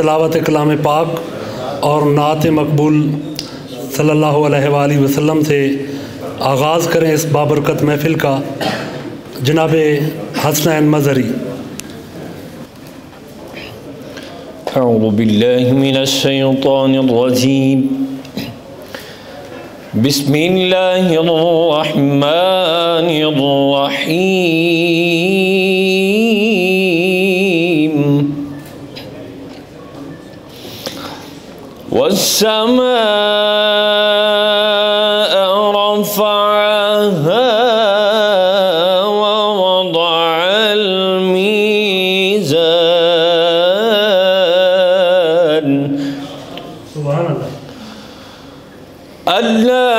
تلاوت کلام پاک اور نعت مقبول صلی اللہ علیہ وآلہ وسلم سے آغاز کریں اس بابرکت محفل کا۔ جناب حسنین مظہری۔ اعوذ باللہ من الشیطان الرجیم، بسم اللہ الرحمن الرحیم۔ والسماء رفعها ووضع الميزان ألا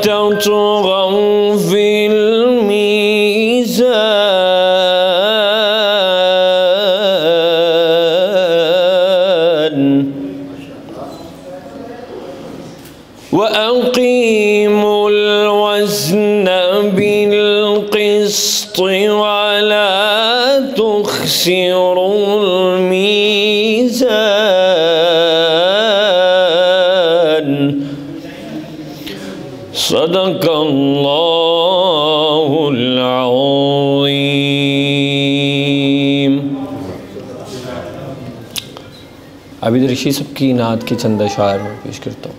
تطغوا في الميزان وأقيموا الوزن بالقسط ولا تخسروا الميزان صدق اللہ العظیم۔ عابد رشید صاحب کی نعت کے چند اشعار میں پیش کرتا ہوں۔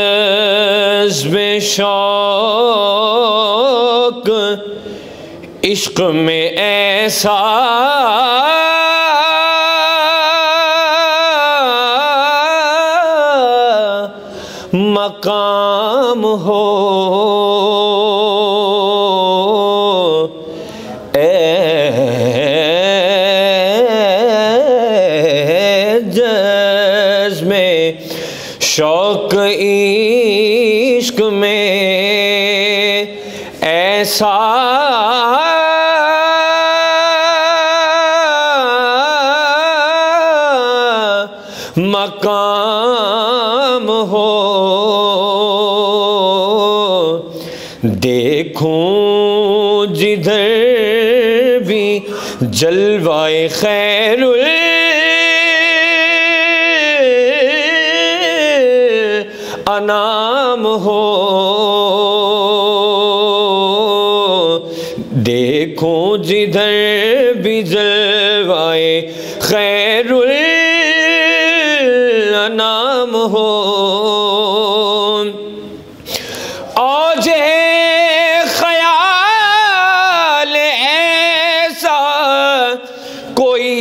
جذب شوق عشق میں ایسا مقام ہو، جذب شوق عشق میں ایسا مقام ہو، دیکھوں جدھر بھی جلوائے خیر انام ہو، دیکھوں جدھر بھی جلوائے خیر الانام ہو، اوج خیال ایسا کوئی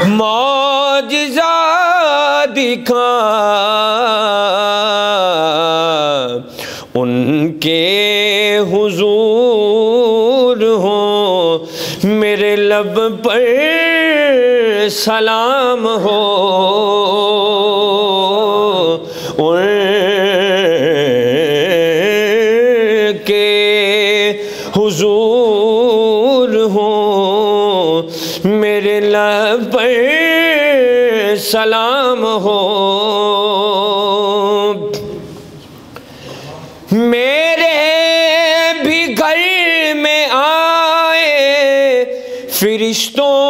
معجزہ دکھا، ان کے حضور ہوں میرے لب پر سلام ہو، ان کے حضور ہوں میرے لب پر سلام ہو، میرے بھی گھر میں آئے فرشتوں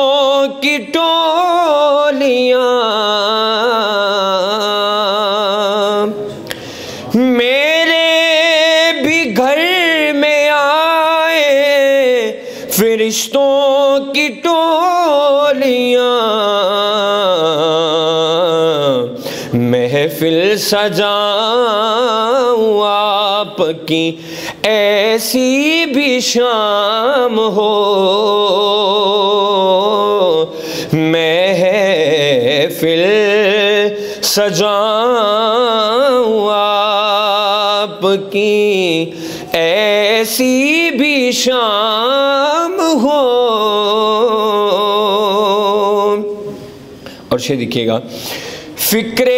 کی ٹولیاں، میرے بھی گھر میں آئے فرشتوں کی ٹولیاں، محفل سجاؤں آپ کی ایسی بھی شام ہو، محفل سجاؤں آپ کی ایسی بھی شام ہو. اور شے دیکھیے گا، فکر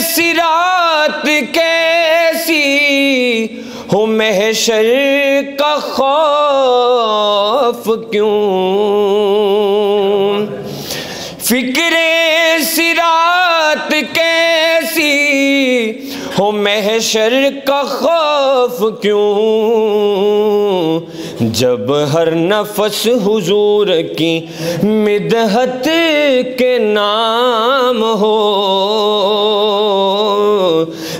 صراط کیسی ہو محشر کا خوف کیوں، فکر صراط کیسی ہو محشر کا خوف کیوں، جب ہر نفس حضور کی مدحت کے نام ہو،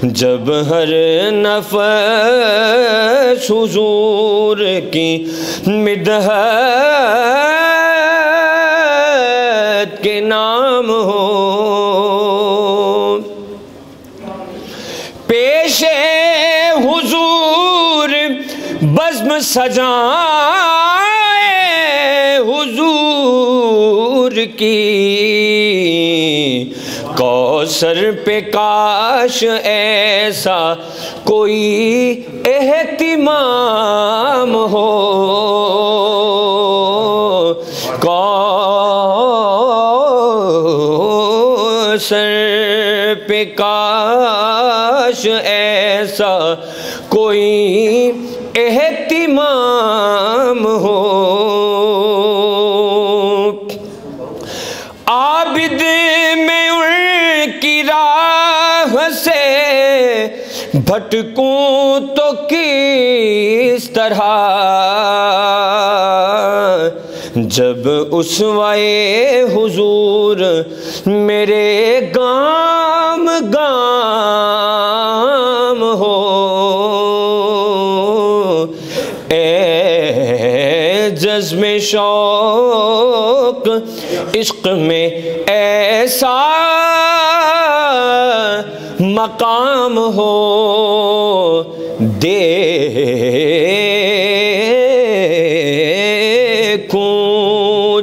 جب ہر نفس حضور کی مدحت کے نام ہو. پیش حضور بزم سجائے حضور کی، کوثر پہ کاش ایسا کوئی اہتمام ہو، کوثر پہ کاش ایسا کوئی اہتمام ہو. عابد میں ان کی راہ سے بھٹکوں تو کس طرح، جب اسوائے حضور میرے گام گام ہو. اے جزم شوق عشق میں ایسا مقام ہو، دیکھوں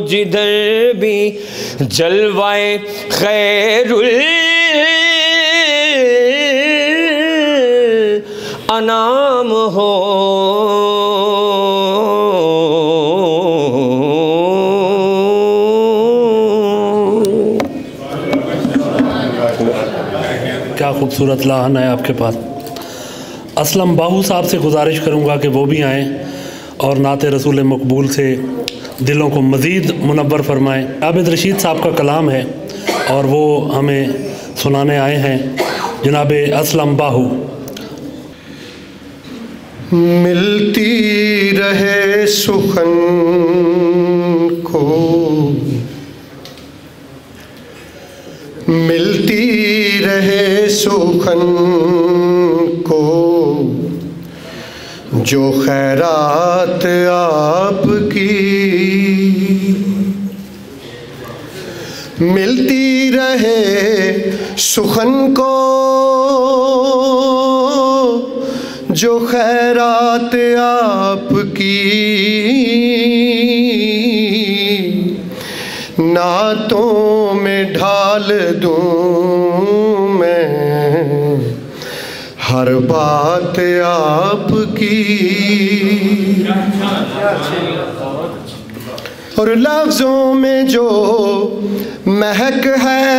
جدھر بھی جلوائے خیر الانام ہو. کیا خوبصورت لحن ہے آپ کے پاس. اسلم باہو صاحب سے گزارش کروں گا کہ وہ بھی آئیں اور نعت رسول مقبول سے دلوں کو مزید منور فرمائیں. عابد رشید صاحب کا کلام ہے اور وہ ہمیں سنانے آئے ہیں. جناب اسلم باہو. ملتی رہے سخن کو، ملتی رہے سخن کو، جو خیرات آپ کی، ملتی رہے سخن کو، جو خیرات آپ کی، نعتوں میں ڈھال دوں میں ہر بات آپ کی، اور لفظوں میں جو مہک ہے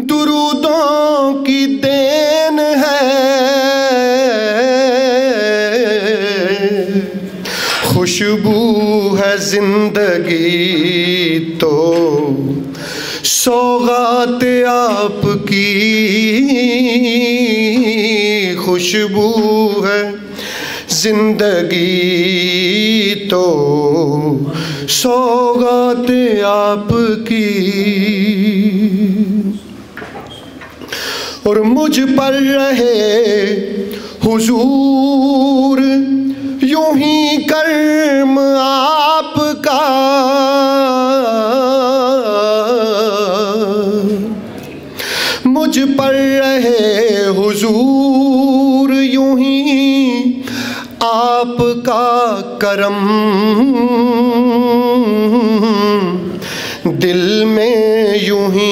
درودوں کی دین ہے، خوشبو ہے زندگی تو سوغات آپ کی، خوشبو ہے زندگی تو سوغات آپ کی، اور مجھ پر رہے حضور یوں ہی کرم آپ کا، مجھ پر رہے حضور یوں ہی آپ کا کرم، دل میں یوں ہی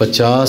50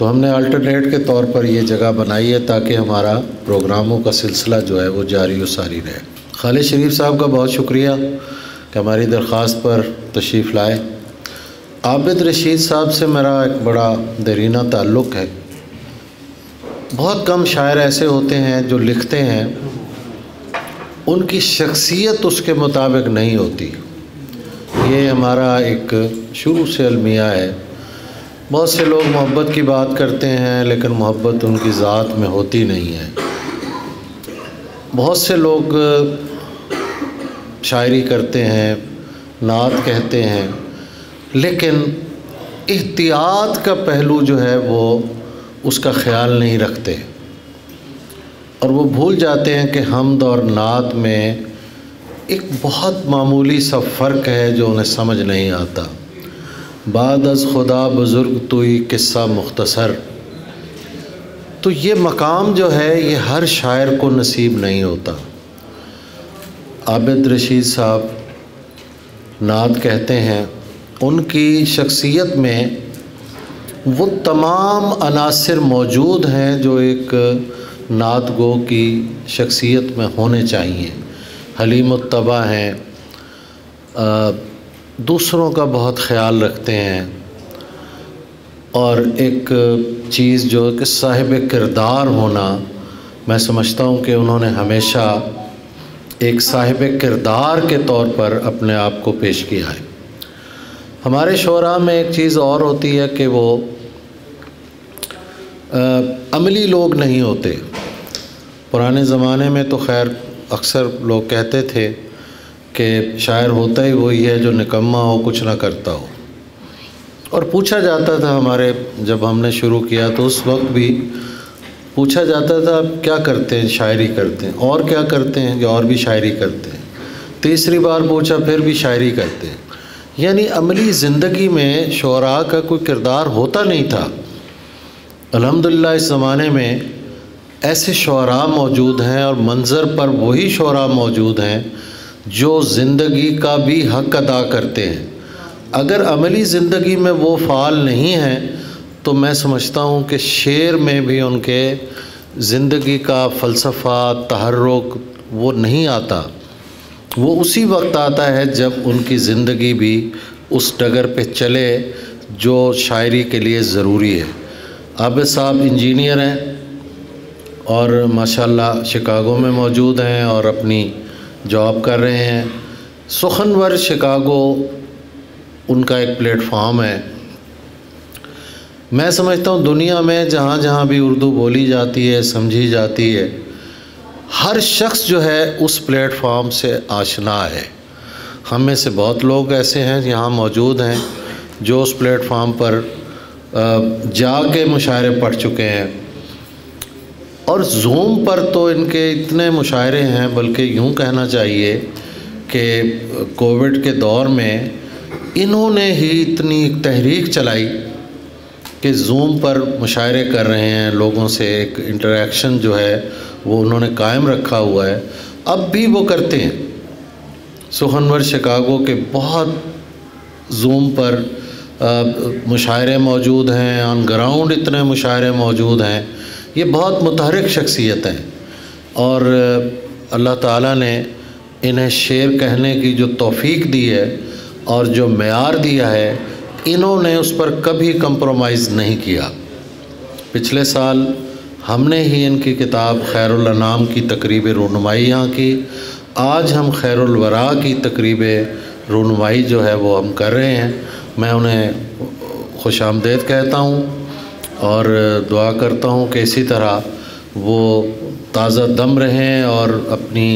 تو ہم نے الٹرنیٹ کے طور پر یہ جگہ بنائی ہے تاکہ ہمارا پروگراموں کا سلسلہ جو ہے وہ جاری و ساری رہے۔ خالد شریف صاحب کا بہت شکریہ کہ ہماری درخواست پر تشریف لائے۔ عابد رشید صاحب سے میرا ایک بڑا دیرینہ تعلق ہے۔ بہت کم شاعر ایسے ہوتے ہیں جو لکھتے ہیں ان کی شخصیت اس کے مطابق نہیں ہوتی، یہ ہمارا ایک شروع سے المیہ ہے۔ بہت سے لوگ محبت کی بات کرتے ہیں لیکن محبت ان کی ذات میں ہوتی نہیں ہے۔ بہت سے لوگ شاعری کرتے ہیں، نعت کہتے ہیں، لیکن احتیاط کا پہلو جو ہے وہ اس کا خیال نہیں رکھتے، اور وہ بھول جاتے ہیں کہ حمد اور نعت میں ایک بہت معمولی سا فرق ہے جو انہیں سمجھ نہیں آتا۔ بعد از خدا بزرگ توئی قصہ مختصر، تو یہ مقام جو ہے یہ ہر شاعر کو نصیب نہیں ہوتا۔ عابد رشید صاحب نعت کہتے ہیں، ان کی شخصیت میں وہ تمام عناصر موجود ہیں جو ایک نعت گو کی شخصیت میں ہونے چاہیے۔ حلیم الطبع ہیں، دوسروں کا بہت خیال رکھتے ہیں، اور ایک چیز جو کہ صاحب کردار ہونا، میں سمجھتا ہوں کہ انہوں نے ہمیشہ ایک صاحب کردار کے طور پر اپنے آپ کو پیش کیا ہے۔ ہمارے شعراء میں ایک چیز اور ہوتی ہے کہ وہ عملی لوگ نہیں ہوتے۔ پرانے زمانے میں تو خیر اکثر لوگ کہتے تھے کہ شاعر ہوتا ہی وہی ہے جو نکما ہو، کچھ نہ کرتا ہو، اور پوچھا جاتا تھا، ہمارے جب ہم نے شروع کیا تو اس وقت بھی پوچھا جاتا تھا آپ کیا کرتے ہیں؟ شاعری کرتے ہیں۔ اور کیا کرتے ہیں؟ کہ اور بھی شاعری کرتے ہیں۔ تیسری بار پوچھا پھر بھی شاعری کرتے ہیں۔ یعنی عملی زندگی میں شعراء کا کوئی کردار ہوتا نہیں تھا۔ الحمدللہ اس زمانے میں ایسے شعراء موجود ہیں، اور منظر پر وہی شعراء موجود ہیں جو زندگی کا بھی حق ادا کرتے ہیں۔ اگر عملی زندگی میں وہ فعال نہیں ہیں تو میں سمجھتا ہوں کہ شعر میں بھی ان کے زندگی کا فلسفہ، تحرک وہ نہیں آتا۔ وہ اسی وقت آتا ہے جب ان کی زندگی بھی اس ڈگر پہ چلے جو شاعری کے لیے ضروری ہے۔ عابد صاحب انجینئر ہیں اور ماشاءاللہ شکاگو میں موجود ہیں اور اپنی جاب کر رہے ہیں۔ سخنور شکاگو ان کا ایک پلیٹ فارم ہے۔ میں سمجھتا ہوں دنیا میں جہاں جہاں بھی اردو بولی جاتی ہے، سمجھی جاتی ہے، ہر شخص جو ہے اس پلیٹ فارم سے آشنا ہے۔ ہم میں سے بہت لوگ ایسے ہیں یہاں موجود ہیں جو اس پلیٹ فارم پر جا کے مشاعرے پڑھ چکے ہیں، اور زوم پر تو ان کے اتنے مشاعرے ہیں، بلکہ یوں کہنا چاہیے کہ کووڈ کے دور میں انہوں نے ہی اتنی تحریک چلائی کہ زوم پر مشاعرے کر رہے ہیں، لوگوں سے ایک انٹریکشن جو ہے وہ انہوں نے قائم رکھا ہوا ہے، اب بھی وہ کرتے ہیں۔ سخنور شکاگو کے بہت زوم پر مشاعرے موجود ہیں، آن گراؤنڈ اتنے مشاعرے موجود ہیں۔ یہ بہت متحرک شخصیت ہیں، اور اللہ تعالیٰ نے انہیں شعر کہنے کی جو توفیق دی ہے اور جو معیار دیا ہے، انہوں نے اس پر کبھی کمپرومائز نہیں کیا۔ پچھلے سال ہم نے ہی ان کی کتاب خیر الانام کی تقریب رونمائی یہاں کی، آج ہم خیر الورا کی تقریب رونمائی جو ہے وہ ہم کر رہے ہیں۔ میں انہیں خوش آمدید کہتا ہوں اور دعا کرتا ہوں کہ اسی طرح وہ تازہ دم رہیں اور اپنی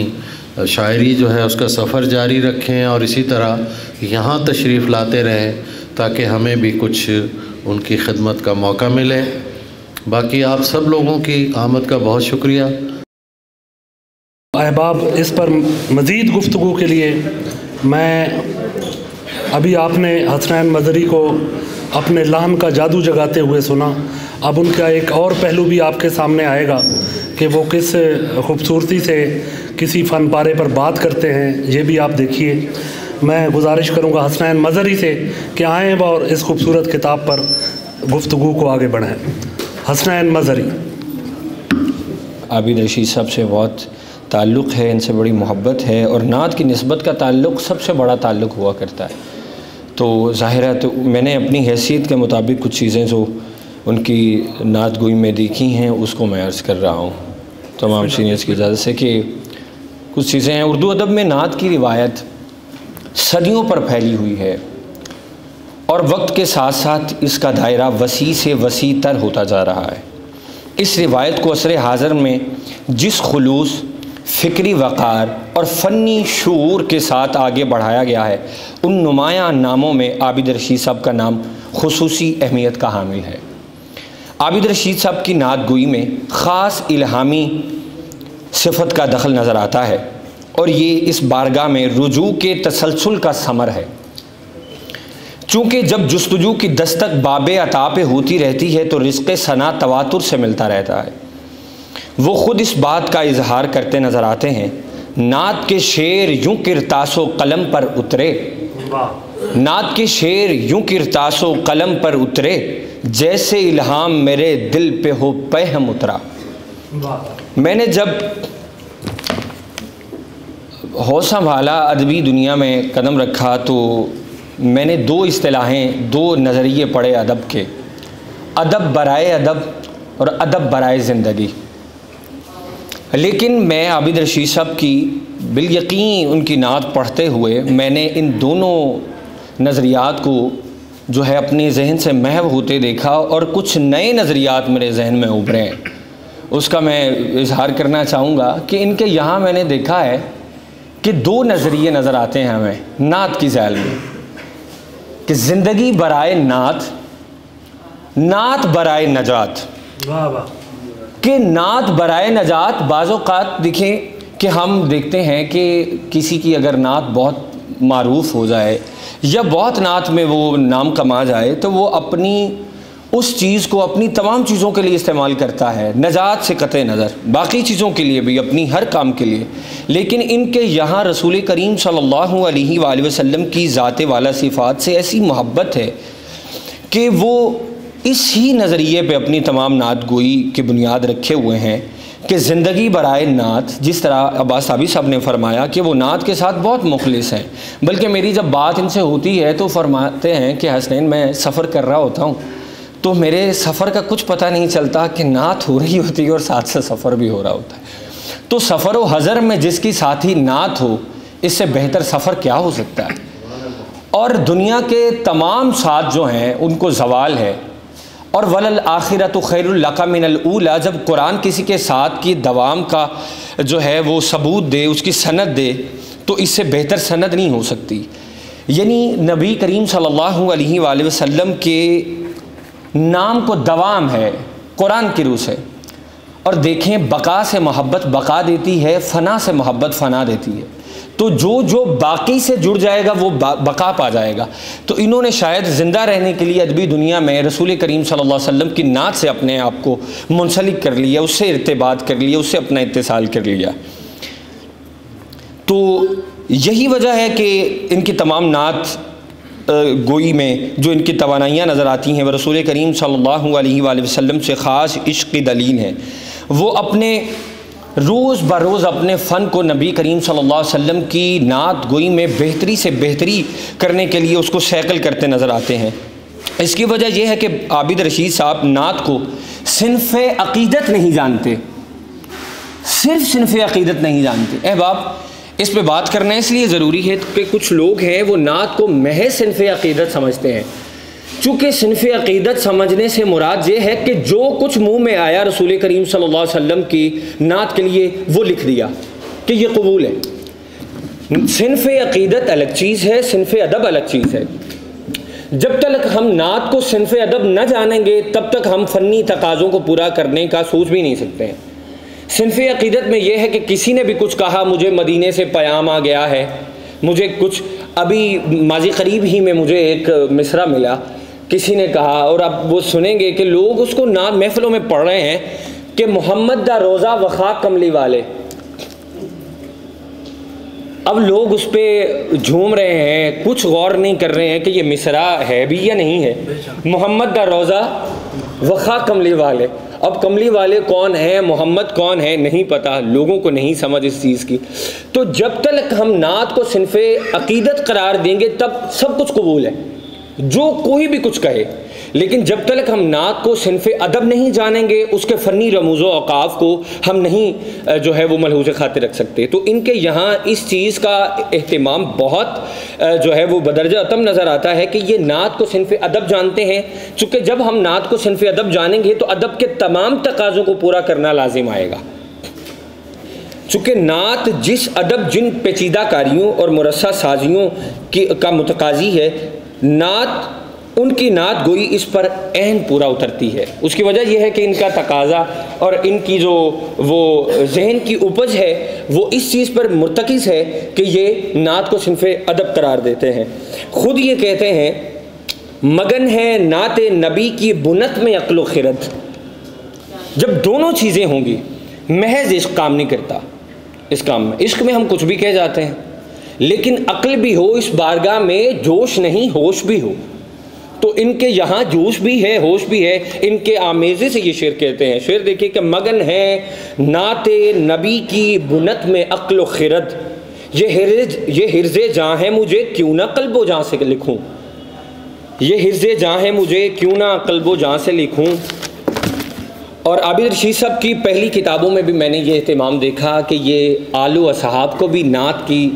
شاعری جو ہے اس کا سفر جاری رکھیں، اور اسی طرح یہاں تشریف لاتے رہیں تاکہ ہمیں بھی کچھ ان کی خدمت کا موقع ملے۔ باقی آپ سب لوگوں کی آمد کا بہت شکریہ۔ احباب، اس پر مزید گفتگو کے لیے میں ابھی آپ نے حسنین مظہری کو اپنے لحن کا جادو جگاتے ہوئے سنا، اب ان کا ایک اور پہلو بھی آپ کے سامنے آئے گا کہ وہ کس خوبصورتی سے کسی فن پارے پر بات کرتے ہیں، یہ بھی آپ دیکھیے۔ میں گزارش کروں گا حسنین مظہری سے کہ آئیں اور اس خوبصورت کتاب پر گفتگو کو آگے بڑھائیں۔ حسنین مظہری۔ عابد رشید صاحب سے بہت تعلق ہے، ان سے بڑی محبت ہے، اور نعت کی نسبت کا تعلق سب سے بڑا تعلق ہوا کرتا ہے۔ تو ظاہر ہے تو میں نے اپنی حیثیت کے مطابق کچھ چیزیں جو ان کی نعت گوئی میں دیکھی ہیں اس کو میں عرض کر رہا ہوں تمام سینئرز کی اجازت سے، کہ کچھ چیزیں ہیں۔ اردو ادب میں نعت کی روایت صدیوں پر پھیلی ہوئی ہے، اور وقت کے ساتھ ساتھ اس کا دائرہ وسیع سے وسیع تر ہوتا جا رہا ہے۔ اس روایت کو عصر حاضر میں جس خلوص، فکری وقار اور فنی شعور کے ساتھ آگے بڑھایا گیا ہے، ان نمایاں ناموں میں عابد رشید صاحب کا نام خصوصی اہمیت کا حامل ہے۔ عابد رشید صاحب کی نعت گوئی میں خاص الہامی صفت کا دخل نظر آتا ہے، اور یہ اس بارگاہ میں رجوع کے تسلسل کا ثمر ہے۔ چونکہ جب جستجو کی دستک باب عطا پہ ہوتی رہتی ہے تو رزق ثنا تواتر سے ملتا رہتا ہے۔ وہ خود اس بات کا اظہار کرتے نظر آتے ہیں، نعت کے شعر یوں کرتاس و قلم پر اترے، نعت کے شعر یوں کرتاس و قلم پر اترے، جیسے الہام میرے دل پہ ہو پہم اترا۔ میں نے جب ہوش سنبھالا، ادبی دنیا میں قدم رکھا، تو میں نے دو اصطلاحیں، دو نظریے پڑھے ادب کے، ادب برائے ادب اور ادب برائے زندگی۔ لیکن میں عابد رشید صاحب کی بالیقین ان کی نعت پڑھتے ہوئے میں نے ان دونوں نظریات کو جو ہے اپنے ذہن سے محو ہوتے دیکھا، اور کچھ نئے نظریات میرے ذہن میں ابھرے ہیں۔ اس کا میں اظہار کرنا چاہوں گا کہ ان کے یہاں میں نے دیکھا ہے کہ دو نظریے نظر آتے ہیں ہمیں نعت کی ذیل میں، کہ زندگی برائے نعت، نعت برائے نجات۔ کہ نعت برائے نجات بعض اوقات دیکھیں کہ ہم دیکھتے ہیں کہ کسی کی اگر نعت بہت معروف ہو جائے یا بہت نعت میں وہ نام کما جائے تو وہ اپنی اس چیز کو اپنی تمام چیزوں کے لیے استعمال کرتا ہے، نجات سے قطع نظر، باقی چیزوں کے لیے بھی، اپنی ہر کام کے لیے۔ لیکن ان کے یہاں رسول کریم صلی اللہ علیہ وآلہ وسلم کی ذات والا صفات سے ایسی محبت ہے کہ وہ اس ہی نظریے پہ اپنی تمام نعت گوئی کی بنیاد رکھے ہوئے ہیں کہ زندگی برائے نعت، جس طرح عباس صابی صاحب نے فرمایا کہ وہ نعت کے ساتھ بہت مخلص ہیں، بلکہ میری جب بات ان سے ہوتی ہے تو فرماتے ہیں کہ حسنین میں سفر کر رہا ہوتا ہوں تو میرے سفر کا کچھ پتہ نہیں چلتا کہ نعت ہو رہی ہوتی ہے اور ساتھ سے سفر بھی ہو رہا ہوتا ہے۔ تو سفر و حضر میں جس کی ساتھی نعت ہو، اس سے بہتر سفر کیا ہو سکتا ہے؟ اور دنیا کے تمام ساتھ جو ہیں ان کو زوال ہے، اور وَلَلْآخِرَةُ خَيْرٌ لَكَ مِنَ الْأُولَى، جب قرآن کسی کے ساتھ کی دوام کا جو ہے وہ ثبوت دے، اس کی سند دے، تو اس سے بہتر سند نہیں ہو سکتی۔ یعنی نبی کریم صلی اللہ علیہ وآلہ وسلم کے نام کو دوام ہے قرآن کی روح سے، اور دیکھیں بقا سے محبت بقا دیتی ہے، فنا سے محبت فنا دیتی ہے، تو جو باقی سے جڑ جائے گا وہ بقا پا جائے گا۔ تو انہوں نے شاید زندہ رہنے کے لیے ادبی دنیا میں رسول کریم صلی اللہ علیہ وسلم کی نعت سے اپنے آپ کو منسلک کر لیا، اس سے ارتباط کر لیا، اس سے اپنا اتصال کر لیا۔ تو یہی وجہ ہے کہ ان کی تمام نعت گوئی میں جو ان کی توانائیاں نظر آتی ہیں وہ رسول کریم صلی اللہ علیہ وآلہ وسلم سے خاص عشق کی دلیل ہیں۔ وہ اپنے روز بروز اپنے فن کو نبی کریم صلی اللہ علیہ وسلم کی نعت گوئی میں بہتری سے بہتری کرنے کے لیے اس کو سیکل کرتے نظر آتے ہیں۔ اس کی وجہ یہ ہے کہ عابد رشید صاحب نعت کو صنف عقیدت نہیں جانتے، صرف صنف عقیدت نہیں جانتے۔ احباب، اس پہ بات کرنا اس لیے ضروری ہے کہ کچھ لوگ ہیں وہ نعت کو محض صنف عقیدت سمجھتے ہیں۔ چونکہ صنف عقیدت سمجھنے سے مراد یہ ہے کہ جو کچھ منہ میں آیا رسول کریم صلی اللہ علیہ وسلم کی نعت کے لیے وہ لکھ دیا کہ یہ قبول ہے۔ صنف عقیدت الگ چیز ہے، صنف ادب الگ چیز ہے۔ جب تک ہم نعت کو صنف ادب نہ جانیں گے تب تک ہم فنی تقاضوں کو پورا کرنے کا سوچ بھی نہیں سکتے ہیں۔ صنف عقیدت میں یہ ہے کہ کسی نے بھی کچھ کہا، مجھے مدینے سے پیام آ گیا ہے، مجھے کچھ ابھی ماضی قریب ہی میں مجھے ایک مصرع ملا، کسی نے کہا، اور اب وہ سنیں گے کہ لوگ اس کو نعت محفلوں میں پڑھ رہے ہیں کہ محمد دا روزہ وخا کملی والے، اب لوگ اس پہ جھوم رہے ہیں، کچھ غور نہیں کر رہے ہیں کہ یہ مصرع ہے بھی یا نہیں ہے. محمد دا روزہ وخا کملی والے، اب کملی والے کون ہیں، محمد کون ہے، نہیں پتہ، لوگوں کو نہیں سمجھ اس چیز کی. تو جب تک ہم نعت کو صنف عقیدت قرار دیں گے تب سب کچھ قبول ہے، جو کوئی بھی کچھ کہے. لیکن جب تک ہم نعت کو صنف ادب نہیں جانیں گے، اس کے فنی رموز و اوقاف کو ہم نہیں جو ہے وہ ملحوظ خاطر رکھ سکتے. تو ان کے یہاں اس چیز کا اہتمام بہت جو ہے وہ بدرجہ اتم نظر آتا ہے کہ یہ نعت کو صنف ادب جانتے ہیں. چونکہ جب ہم نعت کو صنف ادب جانیں گے تو ادب کے تمام تقاضوں کو پورا کرنا لازم آئے گا. چونکہ نعت جس ادب جن پیچیدہ کاریوں اور مرصع سازیوں کا متقاضی ہے، نعت ان کی نعت گوئی اس پر عین پورا اترتی ہے. اس کی وجہ یہ ہے کہ ان کا تقاضا اور ان کی جو وہ ذہن کی اپج ہے وہ اس چیز پر مرتکز ہے کہ یہ نعت کو صنف ادب قرار دیتے ہیں. خود یہ کہتے ہیں مگن ہے نعت نبی کی بنت میں عقل و خرد. جب دونوں چیزیں ہوں گی، محض عشق کام نہیں کرتا. اس کام میں عشق میں ہم کچھ بھی کہہ جاتے ہیں، لیکن عقل بھی ہو اس بارگاہ میں، جوش نہیں ہوش بھی ہو. تو ان کے یہاں جوش بھی ہے، ہوش بھی ہے. ان کے آمیزے سے یہ شعر کہتے ہیں. شعر دیکھیے کہ مگن ہے نعت نبی کی بنت میں عقل و خرد، یہ حرز جاں ہے مجھے کیوں نہ قلب و جاں سے لکھوں. یہ حرز جاں ہے مجھے کیوں نہ قلب و جاں سے لکھوں. اور عابد رشید صاحب کی پہلی کتابوں میں بھی میں نے یہ اہتمام دیکھا کہ یہ آل و اصحاب کو بھی نعت کی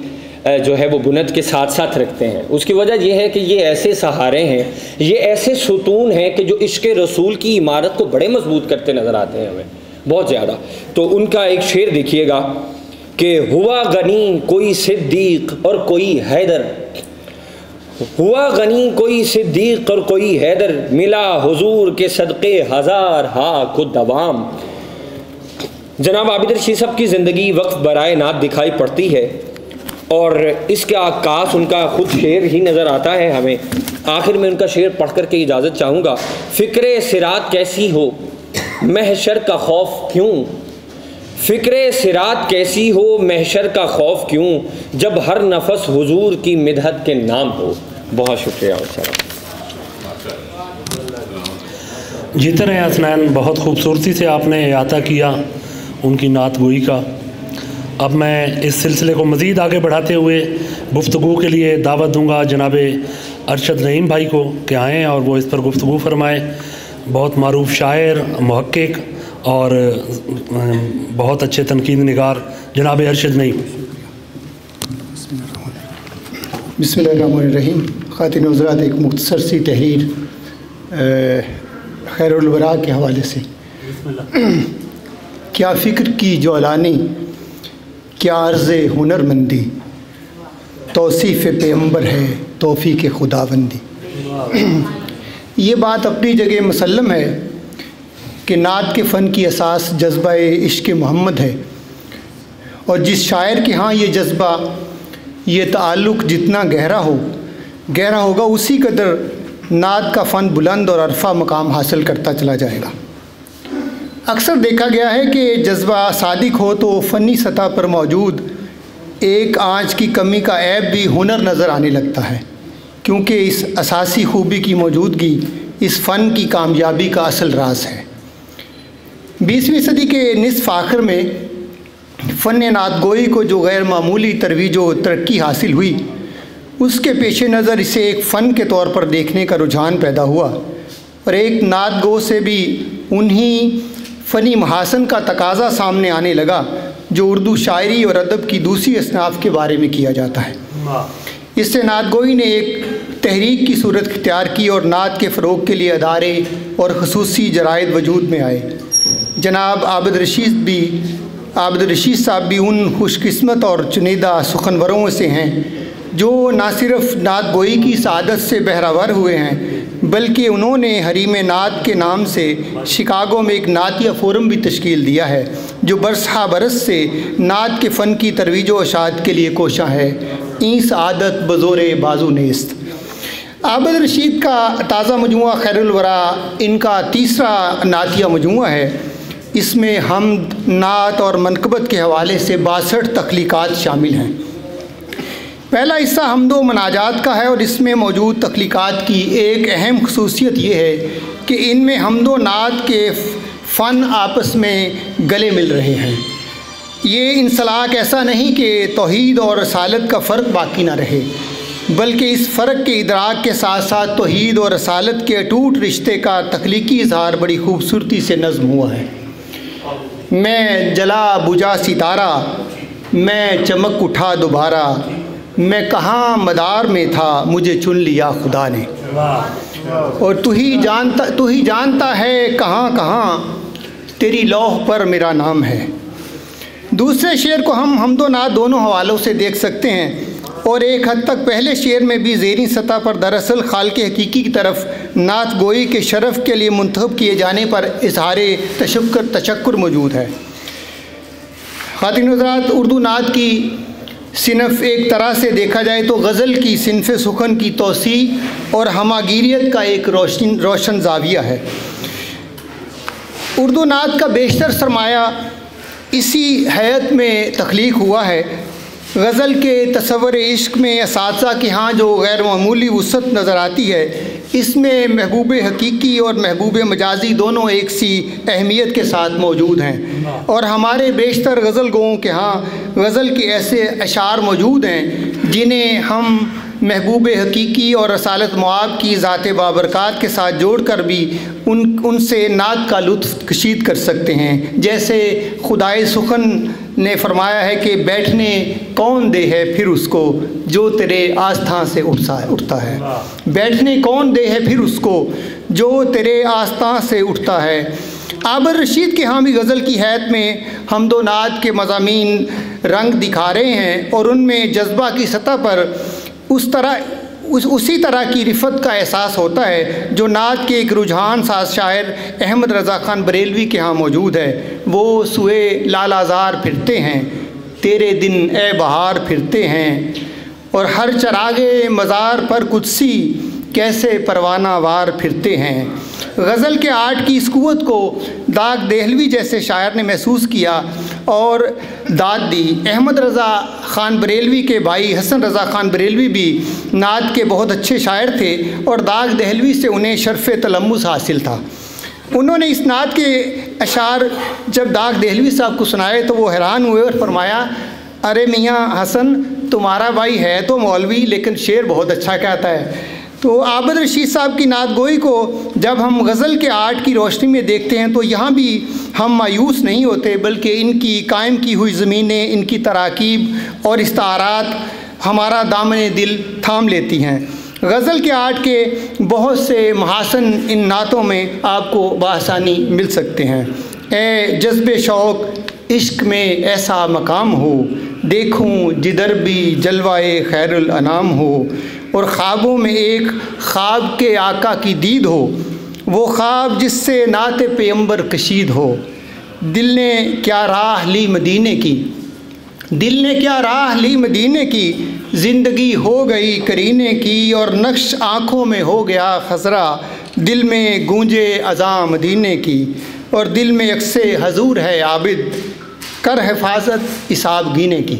جو ہے وہ بنت کے ساتھ ساتھ رکھتے ہیں. اس کی وجہ یہ ہے کہ یہ ایسے سہارے ہیں، یہ ایسے ستون ہیں کہ جو عشق رسول کی عمارت کو بڑے مضبوط کرتے نظر آتے ہیں ہمیں بہت زیادہ. تو ان کا ایک شعر دیکھیے گا کہ ہوا غنی کوئی صدیق اور کوئی حیدر، ہوا غنی کوئی صدیق اور کوئی حیدر، ملا حضور کے صدقے ہزار ہا خود دوام. جناب عابد رشید صاحب کی زندگی وقف برائے نعت دکھائی پڑتی ہے، اور اس کا عکاس ان کا خود شعر ہی نظر آتا ہے ہمیں. آخر میں ان کا شعر پڑھ کر کے اجازت چاہوں گا. فکر صراط کیسی ہو محشر کا خوف کیوں، فکر صراط کیسی ہو محشر کا خوف کیوں، جب ہر نفس حضور کی مدحت کے نام ہو. بہت شکریہ. جیتے رہے حسنین، بہت خوبصورتی سے آپ نے احاطہ کیا ان کی نعت گوئی کا. اب میں اس سلسلے کو مزید آگے بڑھاتے ہوئے گفتگو کے لیے دعوت دوں گا جناب ارشد نعیم بھائی کو کہ آئیں اور وہ اس پر گفتگو فرمائیں. بہت معروف شاعر، محقق اور بہت اچھے تنقید نگار جناب ارشد نعیم. بسم اللہ الرحمن الرحیم. خواتین و حضرات، ایک مختصر سی تحریر خیر الورا کے حوالے سے. کیا فکر کی جولانی، کیا عرض ہنر مندی، توصیف پیغمبر ہے توفیق خداوندی. یہ بات اپنی جگہ مسلم ہے کہ نعت کے فن کی اساس جذبہ عشق محمد ہے، اور جس شاعر کے ہاں یہ جذبہ، یہ تعلق جتنا گہرا ہوگا اسی قدر نعت کا فن بلند اور عرفہ مقام حاصل کرتا چلا جائے گا. اکثر دیکھا گیا ہے کہ جذبہ صادق ہو تو فنی سطح پر موجود ایک آنچ کی کمی کا عیب بھی ہنر نظر آنے لگتا ہے، کیونکہ اس اساسی خوبی کی موجودگی اس فن کی کامیابی کا اصل راز ہے. 20ویں صدی کے نصف آخر میں فن نعت گوئی کو جو غیر معمولی ترویج و ترقی حاصل ہوئی، اس کے پیش نظر اسے ایک فن کے طور پر دیکھنے کا رجحان پیدا ہوا، اور ایک نعت گو سے بھی انہی فنی محاسن کا تقاضا سامنے آنے لگا جو اردو شاعری اور ادب کی دوسری اصناف کے بارے میں کیا جاتا ہے. اس سے نعت گوئی نے ایک تحریک کی صورت اختیار کی اور نعت کے فروغ کے لیے ادارے اور خصوصی جرائد وجود میں آئے. جناب عابد رشید صاحب بھی ان خوش قسمت اور چنیدہ سخنوروں سے ہیں جو نہ صرف نعت گوئی کی سعادت سے بہرہور ہوئے ہیں، بلکہ انہوں نے حریم نعت کے نام سے شکاگو میں ایک نعتیہ فورم بھی تشکیل دیا ہے جو برسہ برس سے نعت کے فن کی ترویج و اشاعت کے لیے کوشاں ہے. این سعادت بزور بازو نیست. عابد رشید کا تازہ مجموعہ خیر الورا ان کا تیسرا نعتیہ مجموعہ ہے. اس میں حمد، نعت اور منقبت کے حوالے سے 62 تخلیقات شامل ہیں. پہلا حصہ حمد و مناجات کا ہے اور اس میں موجود تخلیقات کی ایک اہم خصوصیت یہ ہے کہ ان میں حمد و نعت کے فن آپس میں گلے مل رہے ہیں۔ یہ انسلاک ایسا نہیں کہ توحید اور رسالت کا فرق باقی نہ رہے، بلکہ اس فرق کے ادراک کے ساتھ ساتھ توحید اور رسالت کے اٹوٹ رشتے کا تخلیقی اظہار بڑی خوبصورتی سے نظم ہوا ہے۔ میں جلا بجھا ستارہ، میں چمک اٹھا دوبارہ، میں کہاں مدار میں تھا مجھے چن لیا خدا نے، اور تو ہی جانتا ہے کہاں کہاں تیری لوح پر میرا نام ہے۔ دوسرے شعر کو ہم حمد و نعت دونوں حوالوں سے دیکھ سکتے ہیں، اور ایک حد تک پہلے شعر میں بھی زیریں سطح پر دراصل خالق حقیقی کی طرف نعت گوئی کے شرف کے لیے منتخب کیے جانے پر اظہار تشکر موجود ہے۔ خواتین حضرات، اردو نعت کی صنف ایک طرح سے دیکھا جائے تو غزل کی صنف سخن کی توسیع اور ہماگیریت کا ایک روشن زاویہ ہے۔ اردو نعت کا بیشتر سرمایہ اسی حیت میں تخلیق ہوا ہے۔ غزل کے تصور عشق میں اساتذہ کے ہاں جو غیر معمولی وسعت نظر آتی ہے، اس میں محبوب حقیقی اور محبوب مجازی دونوں ایک سی اہمیت کے ساتھ موجود ہیں، اور ہمارے بیشتر غزل گوؤں کے ہاں غزل کے ایسے اشعار موجود ہیں جنہیں ہم محبوب حقیقی اور رسالت معاب کی ذات بابرکات کے ساتھ جوڑ کر بھی ان سے نعت کا لطف کشید کر سکتے ہیں۔ جیسے خدائے سخن نے فرمایا ہے کہ بیٹھنے کون دے ہے پھر اس کو جو تیرے آستھان سے اٹھتا ہے، بیٹھنے کون دے ہے پھر اس کو جو تیرے آستھان سے اٹھتا ہے۔ عابد رشید کے ہاں بھی غزل کی حیت میں حمد و نعت کے مضامین رنگ دکھا رہے ہیں، اور ان میں جذبہ کی سطح پر اسی طرح کی رفت کا احساس ہوتا ہے جو نعت کے ایک رجحان ساز شاعر احمد رضا خان بریلوی کے ہاں موجود ہے۔ وہ سوئے لال آزار پھرتے ہیں، تیرے دن اے بہار پھرتے ہیں، اور ہر چراغے مزار پر قدسی کیسے پروانہ وار پھرتے ہیں۔ غزل کے آرٹ کی اس قوت کو داغ دہلوی جیسے شاعر نے محسوس کیا اور داد دی۔ احمد رضا خان بریلوی کے بھائی حسن رضا خان بریلوی بھی نعت کے بہت اچھے شاعر تھے، اور داغ دہلوی سے انہیں شرف تلمس حاصل تھا۔ انہوں نے اس نعت کے اشعار جب داغ دہلوی صاحب کو سنائے تو وہ حیران ہوئے اور فرمایا، ارے میاں حسن، تمہارا بھائی ہے تو مولوی لیکن شعر بہت اچھا کہتا ہے۔ تو عابد رشید صاحب کی نعت گوئی کو جب ہم غزل کے آرٹ کی روشنی میں دیکھتے ہیں تو یہاں بھی ہم مایوس نہیں ہوتے، بلکہ ان کی قائم کی ہوئی زمینیں، ان کی تراکیب اور استعارات ہمارا دامن دل تھام لیتی ہیں۔ غزل کے آرٹ کے بہت سے محاسن ان نعتوں میں آپ کو بآسانی مل سکتے ہیں۔ اے جذب شوق عشق میں ایسا مقام ہو، دیکھوں جدھر بھی جلوائے خیر الانام ہو، اور خوابوں میں ایک خواب کے آقا کی دید ہو، وہ خواب جس سے نعت پیغمبر کشید ہو۔ دل نے کیا راہ لی مدینے کی، دل نے کیا راہ لی مدینے کی، زندگی ہو گئی کرینے کی، اور نقش آنکھوں میں ہو گیا خضرا، دل میں گونجے اذاں مدینے کی، اور دل میں یکسے حضور ہے عابد، کر حفاظت حساب گینے کی۔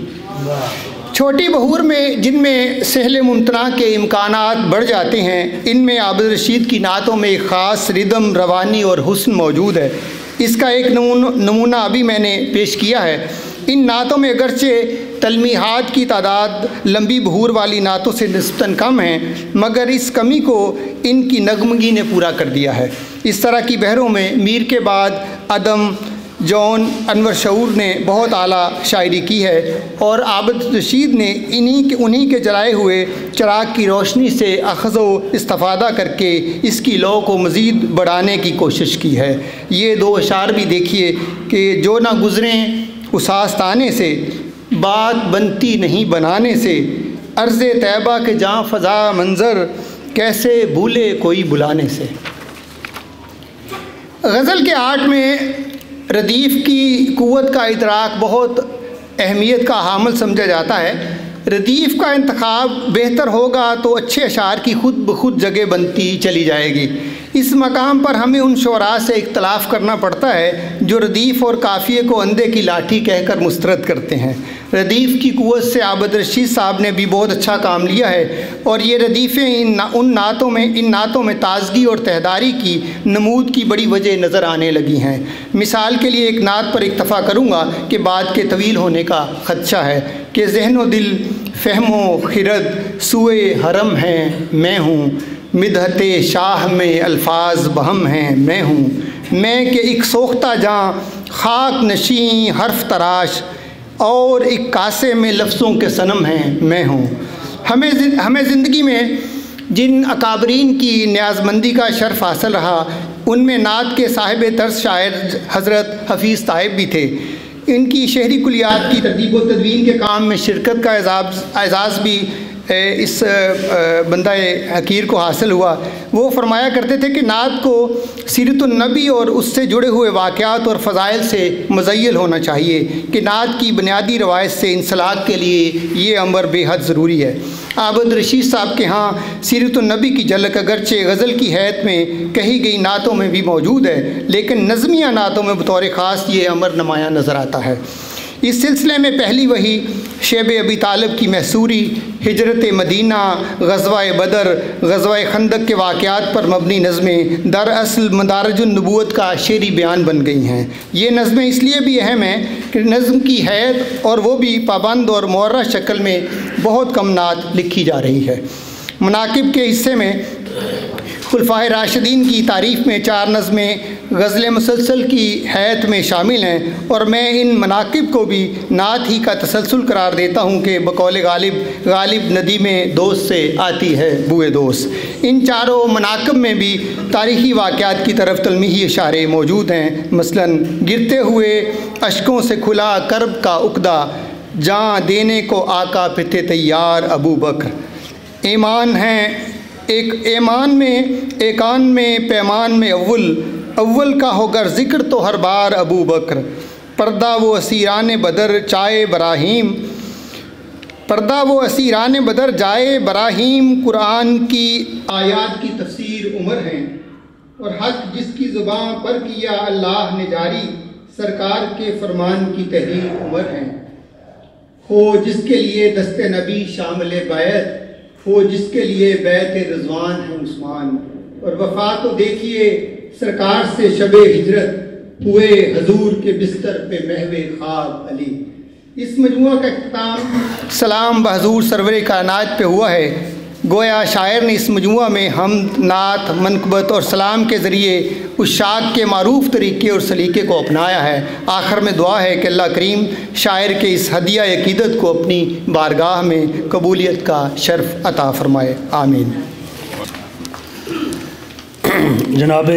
چھوٹی بہور میں جن میں سہل ممتنع کے امکانات بڑھ جاتے ہیں، ان میں عابد رشید کی نعتوں میں ایک خاص ردم، روانی اور حسن موجود ہے۔ اس کا ایک نمونہ ابھی میں نے پیش کیا ہے۔ ان نعتوں میں اگرچہ تلمیحات کی تعداد لمبی بہور والی نعتوں سے نسبتاً کم ہیں، مگر اس کمی کو ان کی نغمگی نے پورا کر دیا ہے۔ اس طرح کی بحروں میں میر کے بعد عدم، جون، انور شعور نے بہت اعلیٰ شاعری کی ہے، اور عابد رشید نے انہی کے جلائے ہوئے چراغ کی روشنی سے اخذ و استفادہ کر کے اس کی لو کو مزید بڑھانے کی کوشش کی ہے۔ یہ دو اشعار بھی دیکھیے کہ جو نہ گزریں اس آستانے سے، بات بنتی نہیں بنانے سے، عرض طیبہ کے جاں فضا منظر، کیسے بھولے کوئی بلانے سے۔ غزل کے آرٹ میں ردیف کی قوت کا ادراک بہت اہمیت کا حامل سمجھا جاتا ہے۔ ردیف کا انتخاب بہتر ہوگا تو اچھے اشعار کی خود بخود جگہ بنتی چلی جائے گی۔ اس مقام پر ہمیں ان شعراء سے اختلاف کرنا پڑتا ہے جو ردیف اور قافیے کو اندھے کی لاٹھی کہہ کر مسترد کرتے ہیں۔ ردیف کی قوت سے عابد رشید صاحب نے بھی بہت اچھا کام لیا ہے، اور یہ ردیفیں ان نعتوں میں تازگی اور تہداری کی نمود کی بڑی وجہ نظر آنے لگی ہیں۔ مثال کے لیے ایک نعت پر اکتفا کروں گا کہ بات کے طویل ہونے کا خدشہ ہے کہ ذہن و دل فہم و خرد سوئے حرم ہیں میں ہوں، مدحت شاہ میں الفاظ بہم ہیں میں ہوں، میں کہ ایک سوختہ جاں خاک نشیں حرف تراش، اور ایک کاسے میں لفظوں کے صنم ہیں میں ہوں۔ ہمیں زندگی میں جن اکابرین کی نیازمندی کا شرف حاصل رہا ان میں نعت کے صاحب طرز شاعر حضرت حفیظ طائب بھی تھے۔ ان کی شہری کلیات کی ترتیب و تدوین کے کام میں شرکت کا اعزاز بھی اس بندہ حقیر کو حاصل ہوا۔ وہ فرمایا کرتے تھے کہ نعت کو سیرت النبی اور اس سے جڑے ہوئے واقعات اور فضائل سے مزیل ہونا چاہیے کہ نعت کی بنیادی روایت سے انسلاک کے لیے یہ امر بے حد ضروری ہے۔ عابد رشید صاحب کے ہاں سیرت النبی کی جھلک اگرچہ غزل کی حیث میں کہی گئی نعتوں میں بھی موجود ہے، لیکن نظمیہ نعتوں میں بطور خاص یہ امر نمایاں نظر آتا ہے۔ اس سلسلے میں پہلی وہی شیب ابی طالب کی محصوری، ہجرت مدینہ، غزوہ بدر، غزوہ خندق کے واقعات پر مبنی نظمیں دراصل مدارج النبوت کا شعری بیان بن گئی ہیں۔ یہ نظمیں اس لیے بھی اہم ہیں کہ نظم کی حیث اور وہ بھی پابند اور معرّہ شکل میں بہت کم نعت لکھی جا رہی ہے۔ مناقب کے حصے میں خلفائے راشدین کی تعریف میں 4 نظمیں غزل مسلسل کی حیث میں شامل ہیں، اور میں ان مناقب کو بھی نعت ہی کا تسلسل قرار دیتا ہوں کہ بقول غالب ندیم دوست سے آتی ہے بوئے دوست۔ ان چاروں مناقب میں بھی تاریخی واقعات کی طرف تلمیحی اشارے موجود ہیں، مثلاً گرتے ہوئے اشکوں سے کھلا کرب کا عقدہ، جاں دینے کو آقا پہ تھے تیار ابو بکر، ایمان میں پیمان میں اول کا ہوگر ذکر تو ہر بار ابو بکر، پردہ وہ اسیران بدر جائے براہیم، قرآن کی آیات کی تفسیر عمر ہیں، اور حق جس کی زباں پر کیا اللہ نے جاری، سرکار کے فرمان کی تحریر عمر ہیں، ہو جس کے لیے دست نبی شامل بیعت، ہو جس کے لیے بیعت رضوان ہے عثمان، اور وفا تو دیکھیے سرکار سے شب ہجرت، ہوئے حضور کے بستر پہ محو خواب علی۔ اس مجموعہ کا اختتام سلام بحضور سرور کائنات پہ ہوا ہے۔ گویا شاعر نے اس مجموعہ میں حمد، نعت، منقبت اور سلام کے ذریعے عشاق کے معروف طریقے اور سلیقے کو اپنایا ہے۔ آخر میں دعا ہے کہ اللہ کریم شاعر کے اس ہدیہ عقیدت کو اپنی بارگاہ میں قبولیت کا شرف عطا فرمائے، آمین۔ جناب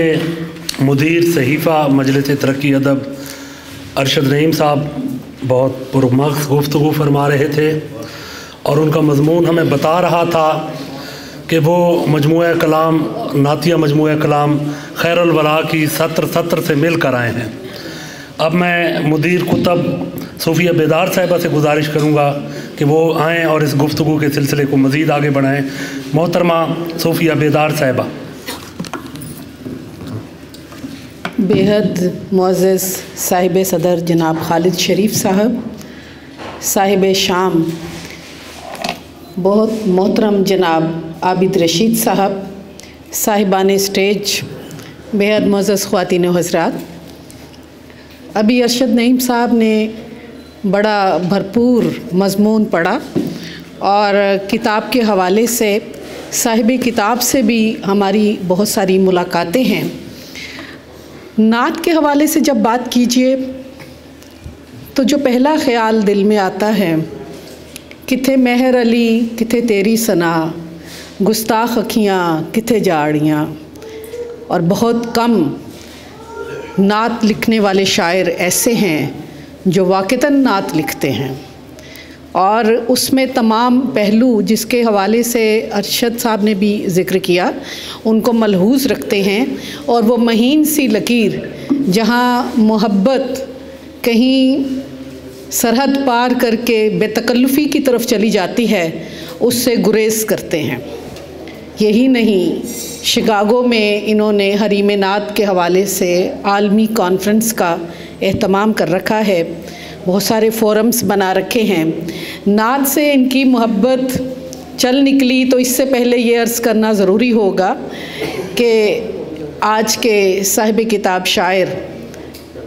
مدیر صحیفہ مجلس ترقی ادب ارشد رحیم صاحب بہت پرمغز گفتگو فرما رہے تھے، اور ان کا مضمون ہمیں بتا رہا تھا کہ وہ مجموعہ کلام، نعتیہ مجموعہ کلام خیر الورا کی سطر سے مل کر آئے ہیں۔ اب میں مدیر کتب صوفیہ بیدار صاحبہ سے گزارش کروں گا کہ وہ آئیں اور اس گفتگو کے سلسلے کو مزید آگے بڑھائیں۔ محترمہ صوفیہ بیدار صاحبہ۔ بےحد معزز صاحب صدر جناب خالد شریف صاحب، صاحب شام بہت محترم جناب عابد رشید صاحب، صاحبان اسٹیج، بےحد معزز خواتین و حضرات، ابھی ارشد نعیم صاحب نے بڑا بھرپور مضمون پڑھا، اور کتاب کے حوالے سے صاحب کتاب سے بھی ہماری بہت ساری ملاقاتیں ہیں۔ نعت کے حوالے سے جب بات کیجئے تو جو پہلا خیال دل میں آتا ہے، کتھے مہر علی کتھے تیری ثنا، گستاخ اکھیاں کتھے جاڑیاں، اور بہت کم نعت لکھنے والے شاعر ایسے ہیں جو واقعتاً نعت لکھتے ہیں، اور اس میں تمام پہلو جس کے حوالے سے ارشد صاحب نے بھی ذکر کیا ان کو ملحوظ رکھتے ہیں، اور وہ مہین سی لکیر جہاں محبت کہیں سرحد پار کر کے بے تکلفی کی طرف چلی جاتی ہے، اس سے گریز کرتے ہیں۔ یہی نہیں، شکاگو میں انہوں نے حریم نعت کے حوالے سے عالمی کانفرنس کا اہتمام کر رکھا ہے، بہت سارے فورمز بنا رکھے ہیں۔ نعت سے ان کی محبت چل نکلی تو اس سے پہلے یہ عرض کرنا ضروری ہوگا کہ آج کے صاحب کتاب شاعر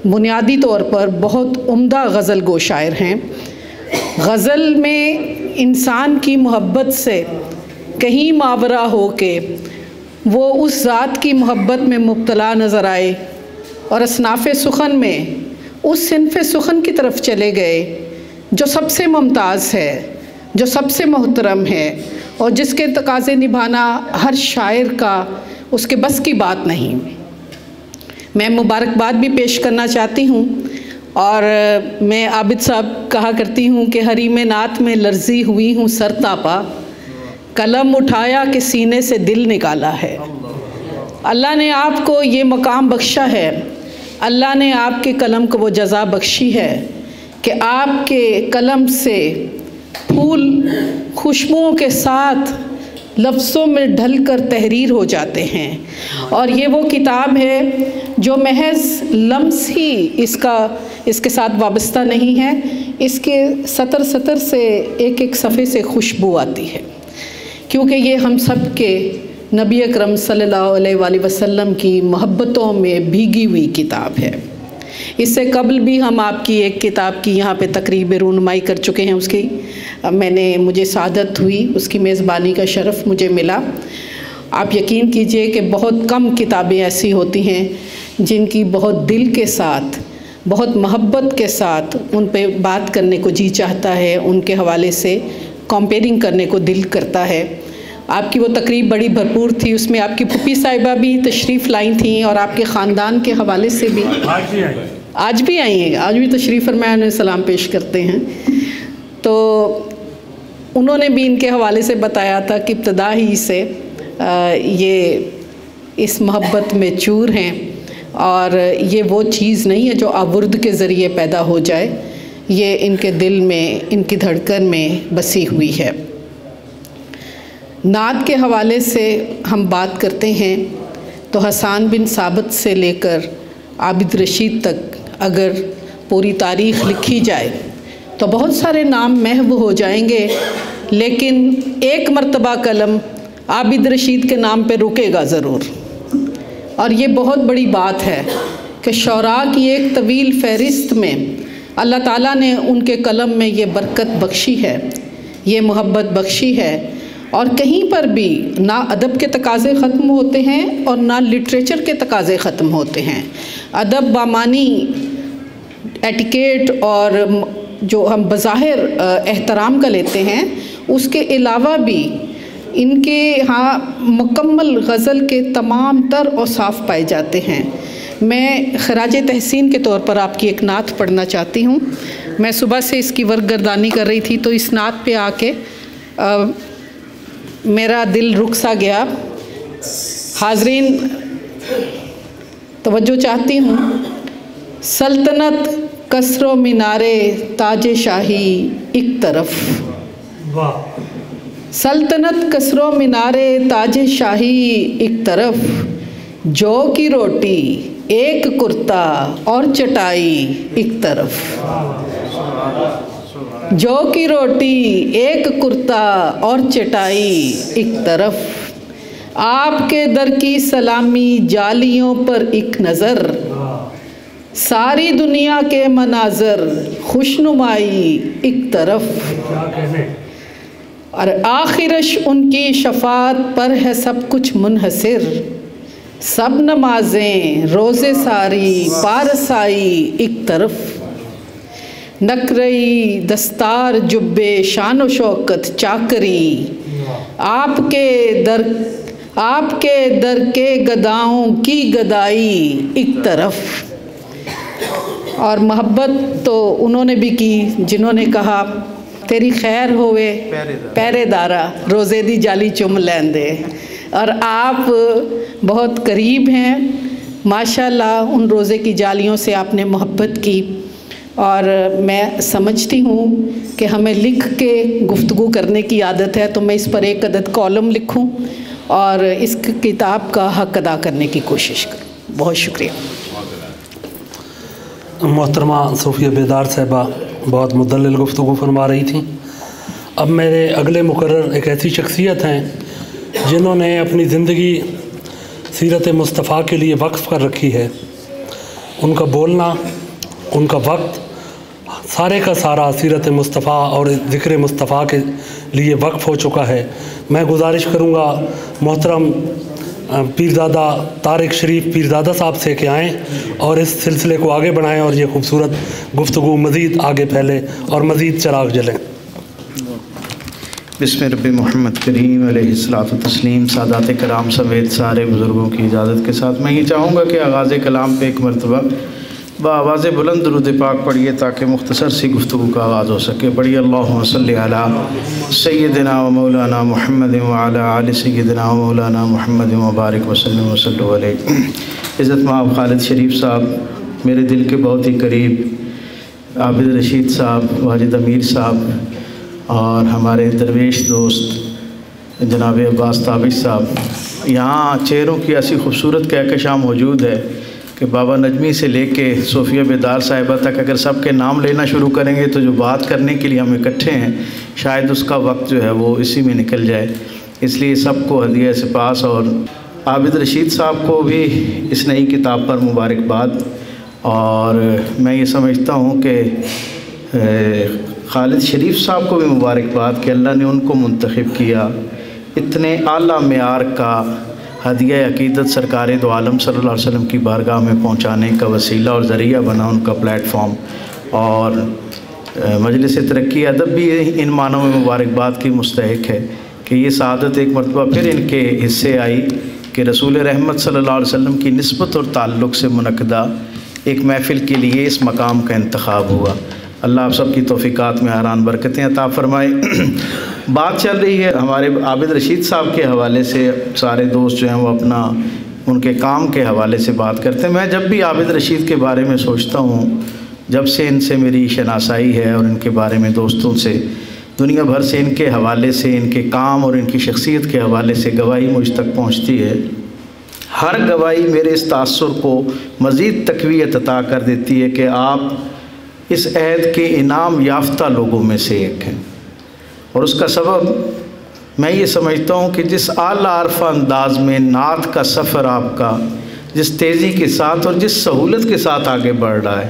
بنیادی طور پر بہت عمدہ غزل گو شاعر ہیں۔ غزل میں انسان کی محبت سے کہیں ماورا ہو کے وہ اس ذات کی محبت میں مبتلا نظر آئے اور اصناف سخن میں اس صنف سخن کی طرف چلے گئے جو سب سے ممتاز ہے، جو سب سے محترم ہے، اور جس کے تقاضے نبھانا ہر شاعر کا اس کے بس کی بات نہیں۔ میں مبارکباد بھی پیش کرنا چاہتی ہوں، اور میں عابد صاحب کہا کرتی ہوں کہ حریم نعت میں لرزی ہوئی ہوں سر تاپا، قلم اٹھایا کہ سینے سے دل نکالا ہے۔ اللہ نے آپ کو یہ مقام بخشا ہے، اللہ نے آپ کے قلم کو وہ جزا بخشی ہے کہ آپ کے قلم سے پھول خوشبوؤں کے ساتھ لفظوں میں ڈھل کر تحریر ہو جاتے ہیں، اور یہ وہ کتاب ہے جو محض لمس ہی اس کے ساتھ وابستہ نہیں ہے، اس کے سطر سطر سے ایک ایک صفحے سے خوشبو آتی ہے، کیونکہ یہ ہم سب کے نبی اکرم صلی اللہ علیہ وآلہ وسلم کی محبتوں میں بھیگی ہوئی کتاب ہے۔ اس سے قبل بھی ہم آپ کی ایک کتاب کی یہاں پہ تقریب رونمائی کر چکے ہیں، اس کی مجھے سعادت ہوئی، اس کی میزبانی کا شرف مجھے ملا۔ آپ یقین کیجئے کہ بہت کم کتابیں ایسی ہوتی ہیں جن کی بہت دل کے ساتھ، بہت محبت کے ساتھ ان پہ بات کرنے کو جی چاہتا ہے، ان کے حوالے سے کمپیئرنگ کرنے کو دل کرتا ہے۔ آپ کی وہ تقریب بڑی بھرپور تھی، اس میں آپ کی پھپھی صاحبہ بھی تشریف لائی تھیں، اور آپ کے خاندان کے حوالے سے بھی آج بھی آئی ہیں، آج بھی تشریف فرمایا، انہیں سلام پیش کرتے ہیں۔ تو انہوں نے بھی ان کے حوالے سے بتایا تھا کہ ابتدا ہی سے یہ اس محبت میں چور ہیں، اور یہ وہ چیز نہیں ہے جو آورد کے ذریعے پیدا ہو جائے، یہ ان کے دل میں، ان کی دھڑکن میں بسی ہوئی ہے۔ نعت کے حوالے سے ہم بات کرتے ہیں تو حسان بن ثابت سے لے کر عابد رشید تک اگر پوری تاریخ لکھی جائے تو بہت سارے نام محو ہو جائیں گے، لیکن ایک مرتبہ قلم عابد رشید کے نام پہ رکے گا ضرور، اور یہ بہت بڑی بات ہے کہ شعراء کی ایک طویل فہرست میں اللہ تعالیٰ نے ان کے قلم میں یہ برکت بخشی ہے، یہ محبت بخشی ہے، اور کہیں پر بھی نہ ادب کے تقاضے ختم ہوتے ہیں اور نہ لٹریچر کے تقاضے ختم ہوتے ہیں۔ ادب بامانی ایٹیکیٹ اور جو ہم بظاہر احترام کا لیتے ہیں، اس کے علاوہ بھی ان کے ہاں مکمل غزل کے تمام تر اوصاف پائے جاتے ہیں۔ میں خراج تحسین کے طور پر آپ کی ایک نعت پڑھنا چاہتی ہوں۔ میں صبح سے اس کی ورگردانی کر رہی تھی تو اس نعت پہ آ کے میرا دل رک سا گیا۔ حاضرین توجہ چاہتی ہوں۔ سلطنت قصر و مینارے تاج شاہی ایک طرف، سلطنت قصر و مینارے تاج شاہی ایک طرف، جو کی روٹی ایک کرتا اور چٹائی ایک طرف، جو کی روٹی ایک کرتا اور چٹائی ایک طرف، آپ کے در کی سلامی جالیوں پر ایک نظر، ساری دنیا کے مناظر خوشنمائی ایک طرف، اور آخرش ان کی شفاعت پر ہے سب کچھ منحصر، سب نمازیں روزے ساری پارسائی ایک طرف، نقرئی دستار جبے شان و شوکت چاکری، آپ کے در کے گداؤں کی گدائی ایک طرف۔ اور محبت تو انہوں نے بھی کی جنہوں نے کہا تیری خیر ہوئے پیرے دارا روزے دی جالی چم لیندے، اور آپ بہت قریب ہیں ماشاءاللہ، ان روزے کی جالیوں سے آپ نے محبت کی، اور میں سمجھتی ہوں کہ ہمیں لکھ کے گفتگو کرنے کی عادت ہے، تو میں اس پر ایک عدد کالم لکھوں اور اس کتاب کا حق ادا کرنے کی کوشش کروں۔ بہت شکریہ۔ محترمہ صوفیہ بیدار صاحبہ بہت مدلل گفتگو فرما رہی تھیں۔ اب میرے اگلے مقرر ایک ایسی شخصیت ہیں جنہوں نے اپنی زندگی سیرت مصطفیٰ کے لیے وقف کر رکھی ہے۔ ان کا بولنا، ان کا وقت سارے کا سارا سیرت مصطفیٰ اور ذکر مصطفیٰ کے لیے وقف ہو چکا ہے۔ میں گزارش کروں گا محترم پیرزادہ طارق شریف پیرزادہ صاحب سے کہ آئیں اور اس سلسلے کو آگے بڑھائیں اور یہ خوبصورت گفتگو مزید آگے پھیلے اور مزید چراغ جلیں۔ بسم رب محمد کریم علیہ الصلوۃ والتسلیم۔ سادات کرام سمیت سارے بزرگوں کی اجازت کے ساتھ میں یہ چاہوں گا کہ آغاز کلام پہ ایک مرتبہ بآواز بلند درود پاک پڑھیے تاکہ مختصر سی گفتگو کا آغاز ہو سکے۔ پڑھیے اللہم صلی علی سیدنا و مولانا محمد وعلی آل سیدنا و مولانا محمد وبارک وسلم وصلی علیہ۔ عزت مآب خالد شریف صاحب میرے دل کے بہت ہی قریب، عابد رشید صاحب، واجد امیر صاحب، اور ہمارے درویش دوست جناب عباس تابش صاحب، یہاں چہروں کی ایسی خوبصورت کہکشاں موجود ہے کہ بابا نجمی سے لے کے صوفیہ بیدار صاحبہ تک اگر سب کے نام لینا شروع کریں گے تو جو بات کرنے کے لیے ہم اکٹھے ہیں شاید اس کا وقت جو ہے وہ اسی میں نکل جائے۔ اس لیے سب کو ہدیہ سپاس، اور عابد رشید صاحب کو بھی اس نئی کتاب پر مبارکباد۔ اور میں یہ سمجھتا ہوں کہ خالد شریف صاحب کو بھی مبارکباد کہ اللہ نے ان کو منتخب کیا، اتنے اعلیٰ معیار کا ہدیہ عقیدت سرکار دو عالم صلی اللہ علیہ وسلم کی بارگاہ میں پہنچانے کا وسیلہ اور ذریعہ بنا ان کا پلیٹ فارم۔ اور مجلس ترقی ادب بھی ان معنوں میں مبارکباد کی مستحق ہے کہ یہ سعادت ایک مرتبہ پھر ان کے حصے آئی کہ رسول رحمت صلی اللہ علیہ وسلم کی نسبت اور تعلق سے منعقدہ ایک محفل کے لیے اس مقام کا انتخاب ہوا۔ اللہ آپ سب کی توفیقات میں حیران برکتیں عطا فرمائے۔ بات چل رہی ہے ہمارے عابد رشید صاحب کے حوالے سے، سارے دوست جو ہیں وہ اپنا ان کے کام کے حوالے سے بات کرتے ہیں۔ میں جب بھی عابد رشید کے بارے میں سوچتا ہوں، جب سے ان سے میری شناسائی ہے اور ان کے بارے میں دوستوں سے، دنیا بھر سے ان کے حوالے سے، ان کے کام اور ان کی شخصیت کے حوالے سے گواہی مجھ تک پہنچتی ہے، ہر گواہی میرے اس تاثر کو مزید تقویت عطا کر دیتی ہے کہ آپ اس عہد کے انعام یافتہ لوگوں میں سے ایک ہیں۔ اور اس کا سبب میں یہ سمجھتا ہوں کہ جس اعلیٰ عرفہ انداز میں نعت کا سفر آپ کا جس تیزی کے ساتھ اور جس سہولت کے ساتھ آگے بڑھ رہا ہے،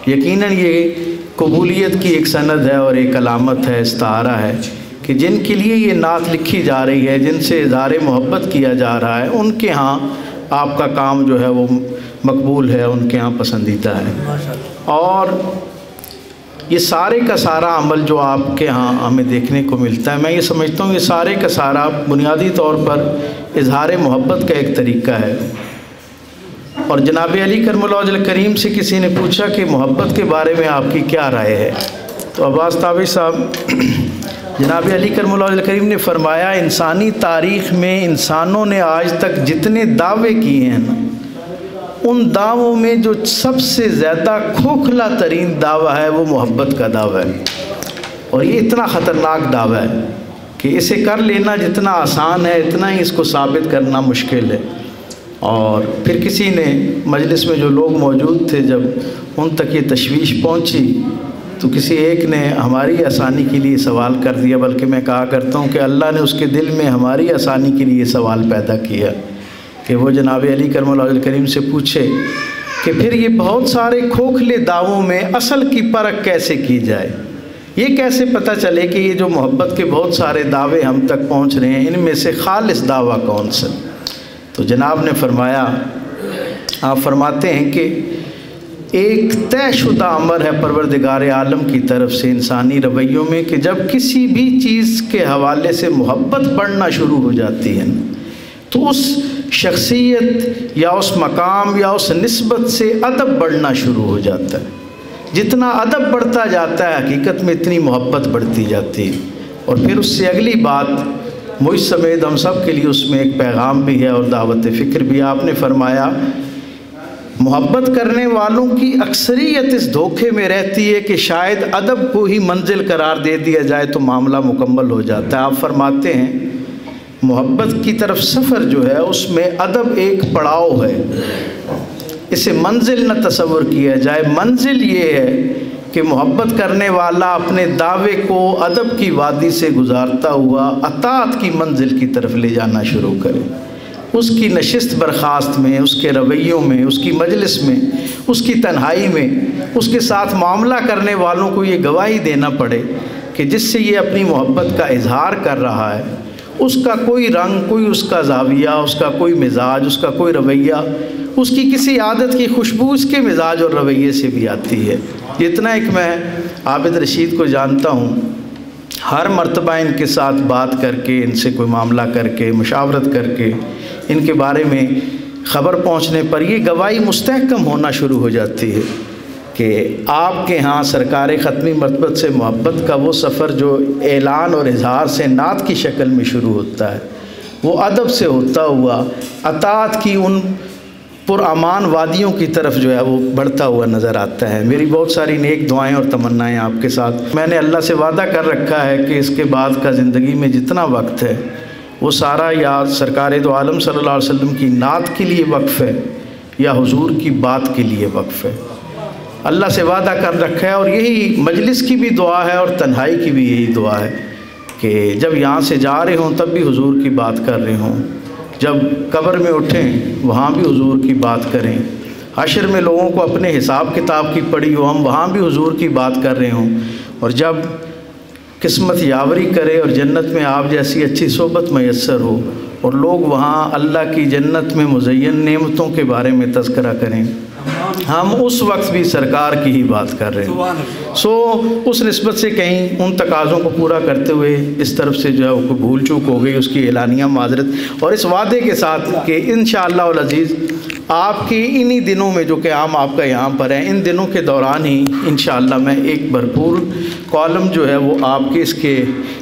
یقیناً یہ قبولیت کی ایک سند ہے اور ایک علامت ہے، استعارہ ہے کہ جن کے لیے یہ نعت لکھی جا رہی ہے، جن سے اظہار محبت کیا جا رہا ہے، ان کے ہاں آپ کا کام جو ہے وہ مقبول ہے، ان کے ہاں پسندیدہ ہے۔ اور یہ سارے کا سارا عمل جو آپ کے ہاں ہمیں دیکھنے کو ملتا ہے، میں یہ سمجھتا ہوں یہ سارے کا سارا بنیادی طور پر اظہار محبت کا ایک طریقہ ہے۔ اور جناب علی کرم اللہ وجہ کریم سے کسی نے پوچھا کہ محبت کے بارے میں آپ کی کیا رائے ہے، تو عباس تابش صاحب جناب علی کرم اللہ وجہ کریم نے فرمایا، انسانی تاریخ میں انسانوں نے آج تک جتنے دعوے کیے ہیں نا، ان دعووں میں جو سب سے زیادہ کھوکھلا ترین دعویٰ ہے وہ محبت کا دعویٰ ہے۔ اور یہ اتنا خطرناک دعویٰ ہے کہ اسے کر لینا جتنا آسان ہے اتنا ہی اس کو ثابت کرنا مشکل ہے۔ اور پھر کسی نے مجلس میں جو لوگ موجود تھے، جب ان تک یہ تشویش پہنچی تو کسی ایک نے ہماری آسانی کے لیے سوال کر دیا، بلکہ میں کہا کرتا ہوں کہ اللہ نے اس کے دل میں ہماری آسانی کے لیے سوال پیدا کیا کہ وہ جناب علی کرم اللہ وجہ کریم سے پوچھے کہ پھر یہ بہت سارے کھوکھلے دعووں میں اصل کی پرکھ کیسے کی جائے، یہ کیسے پتہ چلے کہ یہ جو محبت کے بہت سارے دعوے ہم تک پہنچ رہے ہیں ان میں سے خالص دعویٰ کون سا؟ تو جناب نے فرمایا، آپ فرماتے ہیں کہ ایک طے شدہ امر ہے پروردگار عالم کی طرف سے انسانی رویوں میں کہ جب کسی بھی چیز کے حوالے سے محبت بڑھنا شروع ہو جاتی ہے تو اس شخصیت یا اس مقام یا اس نسبت سے ادب بڑھنا شروع ہو جاتا ہے۔ جتنا ادب بڑھتا جاتا ہے حقیقت میں اتنی محبت بڑھتی جاتی ہے۔ اور پھر اس سے اگلی بات مجھ سمیت ہم سب کے لیے اس میں ایک پیغام بھی ہے اور دعوت فکر بھی۔ آپ نے فرمایا محبت کرنے والوں کی اکثریت اس دھوکے میں رہتی ہے کہ شاید ادب کو ہی منزل قرار دے دیا جائے تو معاملہ مکمل ہو جاتا ہے۔ آپ فرماتے ہیں محبت کی طرف سفر جو ہے اس میں ادب ایک پڑاؤ ہے، اسے منزل نہ تصور کیا جائے۔ منزل یہ ہے کہ محبت کرنے والا اپنے دعوے کو ادب کی وادی سے گزارتا ہوا اطاعت کی منزل کی طرف لے جانا شروع کرے۔ اس کی نشست برخاست میں، اس کے رویوں میں، اس کی مجلس میں، اس کی تنہائی میں، اس کے ساتھ معاملہ کرنے والوں کو یہ گواہی دینا پڑے کہ جس سے یہ اپنی محبت کا اظہار کر رہا ہے اس کا کوئی رنگ، کوئی اس کا زاویہ، اس کا کوئی مزاج، اس کا کوئی رویہ، اس کی کسی عادت کی خوشبو اس کے مزاج اور رویے سے بھی آتی ہے۔ جتنا ایک میں عابد رشید کو جانتا ہوں، ہر مرتبہ ان کے ساتھ بات کر کے، ان سے کوئی معاملہ کر کے، مشاورت کر کے، ان کے بارے میں خبر پہنچنے پر یہ گواہی مستحکم ہونا شروع ہو جاتی ہے کہ آپ کے ہاں سرکار ختمی مرتبت سے محبت کا وہ سفر جو اعلان اور اظہار سے نعت کی شکل میں شروع ہوتا ہے، وہ ادب سے ہوتا ہوا اطاعت کی ان پرامان وادیوں کی طرف جو ہے وہ بڑھتا ہوا نظر آتا ہے۔ میری بہت ساری نیک دعائیں اور تمنائیں آپ کے ساتھ۔ میں نے اللہ سے وعدہ کر رکھا ہے کہ اس کے بعد کا زندگی میں جتنا وقت ہے وہ سارا یا سرکار دو عالم صلی اللہ علیہ وسلم کی نعت کے لیے وقف ہے یا حضور کی بات کے لیے وقف ہے۔ اللہ سے وعدہ کر رکھا ہے، اور یہی مجلس کی بھی دعا ہے اور تنہائی کی بھی یہی دعا ہے کہ جب یہاں سے جا رہے ہوں تب بھی حضور کی بات کر رہے ہوں، جب قبر میں اٹھیں وہاں بھی حضور کی بات کریں، حشر میں لوگوں کو اپنے حساب کتاب کی پڑھی ہو ہم وہاں بھی حضور کی بات کر رہے ہوں، اور جب قسمت یاوری کرے اور جنت میں آپ جیسی اچھی صحبت میسر ہو اور لوگ وہاں اللہ کی جنت میں مزین نعمتوں کے بارے میں تذکرہ کریں، ہم اس وقت بھی سرکار کی ہی بات کر رہے ہیں۔ سو اس نسبت سے کہیں ان تقاضوں کو پورا کرتے ہوئے اس طرف سے جو ہے وہ بھول چوک ہو گئی، اس کی اعلانیہ معذرت، اور اس وعدے کے ساتھ کہ انشاءاللہ العزیز آپ کے انہی دنوں میں جو قیام آپ کا یہاں پر ہے، ان دنوں کے دوران ہی انشاءاللہ میں ایک بھرپور کالم جو ہے وہ آپ کے اس کے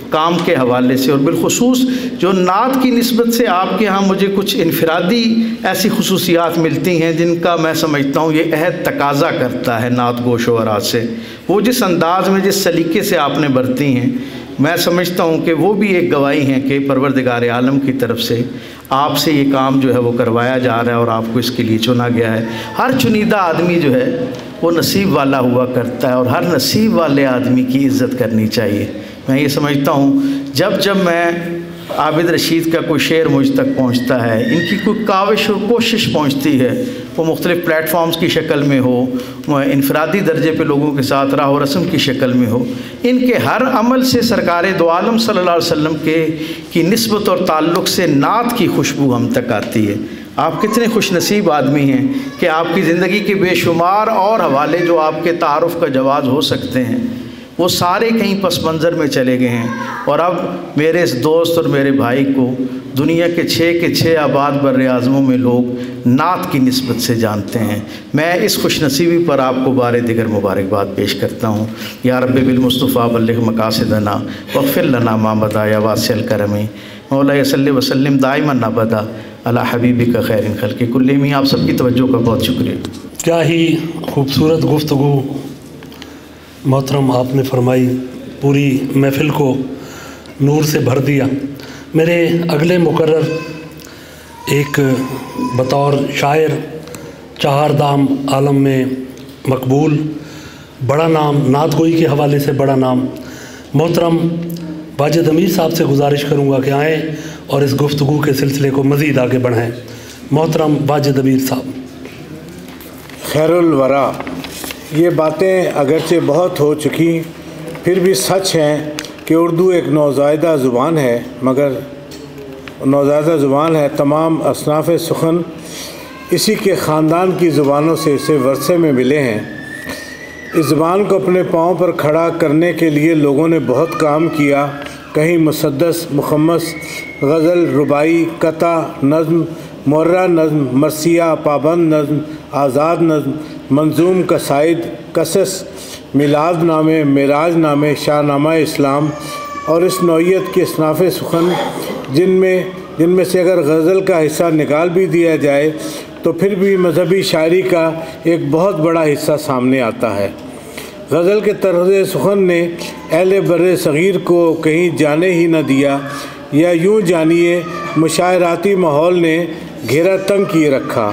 کام کے حوالے سے، اور بالخصوص جو نعت کی نسبت سے آپ کے ہاں مجھے کچھ انفرادی ایسی خصوصیات ملتی ہیں جن کا میں سمجھتا ہوں یہ عہد تقاضا کرتا ہے نعت گو شعراء سے، وہ جس انداز میں جس سلیقے سے آپ نے برتی ہیں، میں سمجھتا ہوں کہ وہ بھی ایک گواہی ہیں کہ پروردگار عالم کی طرف سے آپ سے یہ کام جو ہے وہ کروایا جا رہا ہے اور آپ کو اس کے لیے چنا گیا ہے۔ ہر چنیدہ آدمی جو ہے وہ نصیب والا ہوا کرتا ہے، اور ہر نصیب والے آدمی کی عزت کرنی چاہیے۔ میں یہ سمجھتا ہوں جب میں عابد رشید کا کوئی شعر مجھ تک پہنچتا ہے، ان کی کوئی کاوش اور کوشش پہنچتی ہے، وہ مختلف پلیٹ فارمز کی شکل میں ہو، انفرادی درجے پہ لوگوں کے ساتھ راہ و رسم کی شکل میں ہو، ان کے ہر عمل سے سرکار دو عالم صلی اللہ علیہ وسلم کی نسبت اور تعلق سے نعت کی خوشبو ہم تک آتی ہے۔ آپ کتنے خوش نصیب آدمی ہیں کہ آپ کی زندگی کے بے شمار اور حوالے جو آپ کے تعارف کا جواز ہو سکتے ہیں وہ سارے کہیں پس منظر میں چلے گئے ہیں، اور اب میرے اس دوست اور میرے بھائی کو دنیا کے 6 کے 6 آباد بر اعظموں میں لوگ نعت کی نسبت سے جانتے ہیں۔ میں اس خوش نصیبی پر آپ کو بار دیگر مبارکباد پیش کرتا ہوں۔ یا رب بالمصطفیٰ بلغ مقاصدنا واغفر لنا ما بدا یا واسع الکرم، مولا صلی وسلم دائما ابدا علی حبیبک خیر الخلق کلہم۔ آپ سب کی توجہ کا بہت شکریہ۔ کیا ہی خوبصورت گفتگو محترم آپ نے فرمائی، پوری محفل کو نور سے بھر دیا۔ میرے اگلے مقرر ایک بطور شاعر 4 دام عالم میں مقبول، بڑا نام، نعت گوئی کے حوالے سے بڑا نام، محترم واجد امیر صاحب سے گزارش کروں گا کہ آئیں اور اس گفتگو کے سلسلے کو مزید آگے بڑھائیں۔ محترم واجد امیر صاحب۔ خیر الورا، یہ باتیں اگرچہ بہت ہو چکی پھر بھی سچ ہیں کہ اردو ایک نوزائیدہ زبان ہے، مگر نوزائیدہ زبان ہے، تمام اصناف سخن اسی کے خاندان کی زبانوں سے اسے ورثے میں ملے ہیں۔ اس زبان کو اپنے پاؤں پر کھڑا کرنے کے لیے لوگوں نے بہت کام کیا، کہیں مسدس، مخمس، غزل، ربائی، قطع، نظم، مرہ نظم، مرثیہ، پابند نظم، آزاد نظم، منظوم، قصائد، قصص، میلاد نامے، معراج نامے، شاہ نامہ اسلام، اور اس نوعیت کی اصناف سخن جن میں سے اگر غزل کا حصہ نکال بھی دیا جائے تو پھر بھی مذہبی شاعری کا ایک بہت بڑا حصہ سامنے آتا ہے۔ غزل کے طرز سخن نے اہل بر صغیر کو کہیں جانے ہی نہ دیا۔ یا یوں جانیے مشاعراتی ماحول نے گھیرا تنگ کیے رکھا،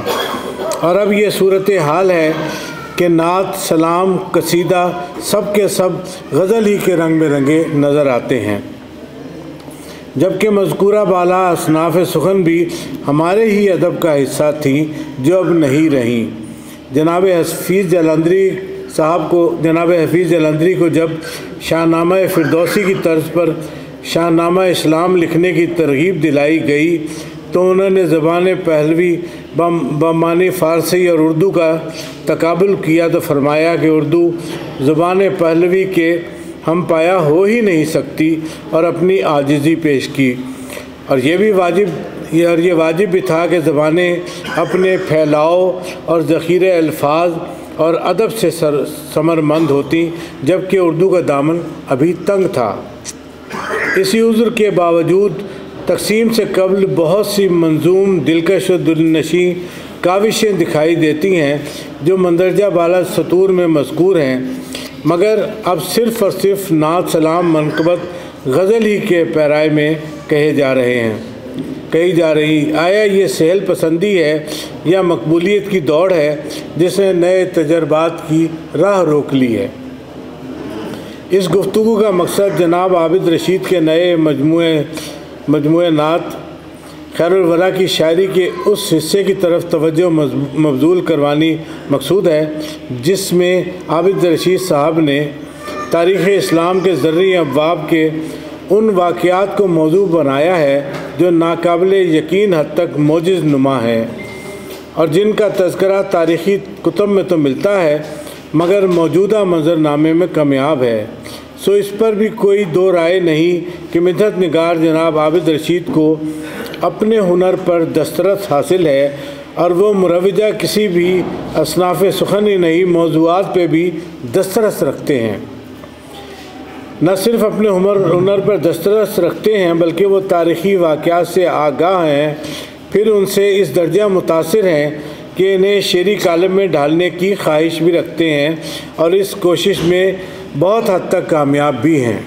اور اب یہ صورتحال ہے کہ نعت، سلام، قصیدہ سب کے سب غزل ہی کے رنگ میں رنگے نظر آتے ہیں، جبکہ مذکورہ بالا اصناف سخن بھی ہمارے ہی ادب کا حصہ تھیں جو اب نہیں رہیں۔ جناب حفیظ جلندری کو جب شاہنامہ فردوسی کی طرز پر شاہنامہ اسلام لکھنے کی ترغیب دلائی گئی تو انہوں نے زبان پہلوی بمعنی فارسی اور اردو کا تقابل کیا تو فرمایا کہ اردو زبان پہلوی کے ہم پایا ہو ہی نہیں سکتی، اور اپنی عاجزی پیش کی، اور یہ واجب بھی تھا کہ زبانیں اپنے پھیلاؤ اور ذخیرہ الفاظ اور ادب سے ثمرمند ہوتی، جبکہ اردو کا دامن ابھی تنگ تھا۔ اسی عذر کے باوجود تقسیم سے قبل بہت سی منظوم، دلکش و دلنشیں کاوشیں دکھائی دیتی ہیں جو مندرجہ بالا سطور میں مذکور ہیں، مگر اب صرف اور صرف نعت، سلام، منقبت، غزل ہی کے پیرائے میں کہی جا رہی۔ آیا یہ سہل پسندی ہے یا مقبولیت کی دوڑ ہے جس نے نئے تجربات کی راہ روک لی ہے؟ اس گفتگو کا مقصد جناب عابد رشید کے نئے مجموعہ نعت خیر الورا کی شاعری کے اس حصے کی طرف توجہ مبذول کروانی مقصود ہے جس میں عابد رشید صاحب نے تاریخ اسلام کے زرعی ابواب کے ان واقعات کو موضوع بنایا ہے جو ناقابل یقین حد تک معجز نما ہے، اور جن کا تذکرہ تاریخی کتب میں تو ملتا ہے مگر موجودہ منظرنامے میں کمیاب ہے۔ سو اس پر بھی کوئی دو رائے نہیں کہ مدحت نگار جناب عابد رشید کو اپنے ہنر پر دسترس حاصل ہے، اور وہ مروجہ کسی بھی اصناف سخن ہی نہیں، موضوعات پہ بھی دسترس رکھتے ہیں۔ نہ صرف اپنے ہنر پر دسترس رکھتے ہیں بلکہ وہ تاریخی واقعات سے آگاہ ہیں، پھر ان سے اس درجہ متاثر ہیں کہ انہیں شعری کالم میں ڈھالنے کی خواہش بھی رکھتے ہیں، اور اس کوشش میں بہت حد تک کامیاب بھی ہیں۔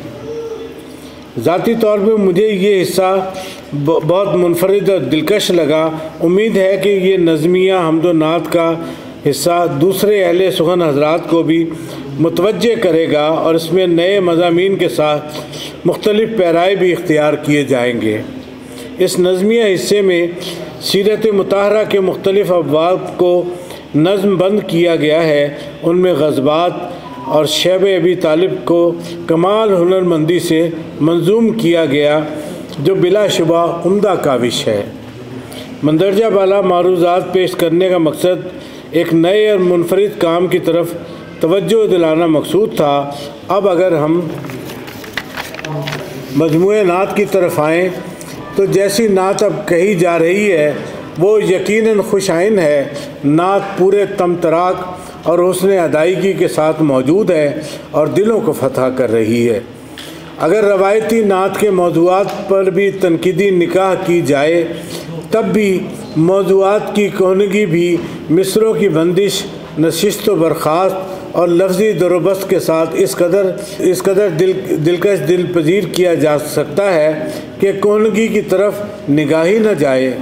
ذاتی طور پہ مجھے یہ حصہ بہت منفرد اور دلکش لگا۔ امید ہے کہ یہ نظمیہ حمد و نعت کا حصہ دوسرے اہل سخن حضرات کو بھی متوجہ کرے گا، اور اس میں نئے مضامین کے ساتھ مختلف پیرائے بھی اختیار کیے جائیں گے۔ اس نظمیہ حصے میں سیرت مطہرہ کے مختلف ابواب کو نظم بند کیا گیا ہے، ان میں غزوات اور شیب ابی طالب کو کمال ہنرمندی سے منظوم کیا گیا جو بلا شبہ عمدہ کاوش ہے۔ مندرجہ بالا معروضات پیش کرنے کا مقصد ایک نئے اور منفرد کام کی طرف توجہ دلانا مقصود تھا۔ اب اگر ہم مجموعہ نعت کی طرف آئیں تو جیسی نعت اب کہی جا رہی ہے وہ یقیناً خوش آئین ہے۔ نعت پورے تمطراق اور حسن ادائیگی کے ساتھ موجود ہے اور دلوں کو فتح کر رہی ہے۔ اگر روایتی نعت کے موضوعات پر بھی تنقیدی نگاہ کی جائے تب بھی موضوعات کی کہنگی بھی مصروں کی بندش، نشست و برخاست اور لفظی در و بست کے ساتھ اس قدر دلکش دل پذیر کیا جا سکتا ہے کہ کہنگی کی طرف نگاہ ہی نہ جائے۔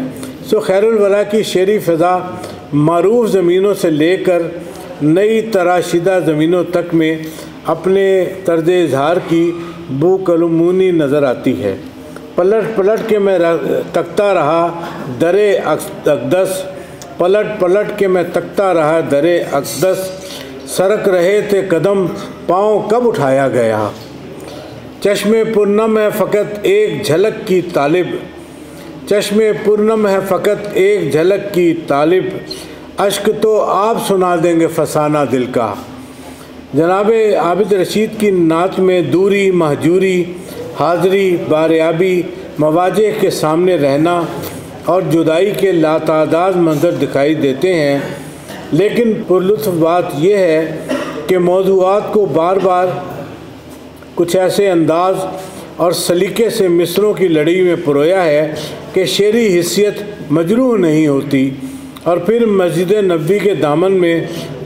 سو خیر الورا کی شعری فضا معروف زمینوں سے لے کر نئی تراشدہ زمینوں تک میں اپنے طرز اظہار کی بو کلمونی نظر آتی ہے۔ پلٹ پلٹ کے میں تکتا رہا در اقدس، پلٹ کے میں تکتا رہا در اقدس، سرک رہے تھے قدم پاؤں کب اٹھایا گیا، چشم پرنم ہے فقط ایک جھلک کی طالب، چشم پرنم ہے فقط ایک جھلک کی طالب، اشک تو آپ سنا دیں گے فسانہ دل کا۔ جناب عابد رشید کی نعت میں دوری، مہجوری، حاضری، باریابی، مواجہ کے سامنے رہنا اور جدائی کے لاتعداد منظر دکھائی دیتے ہیں، لیکن پرلطف بات یہ ہے کہ موضوعات کو بار بار کچھ ایسے انداز اور سلیقے سے مصروں کی لڑی میں پرویا ہے کہ شعری حیثیت مجروح نہیں ہوتی، اور پھر مسجد نبوی کے دامن میں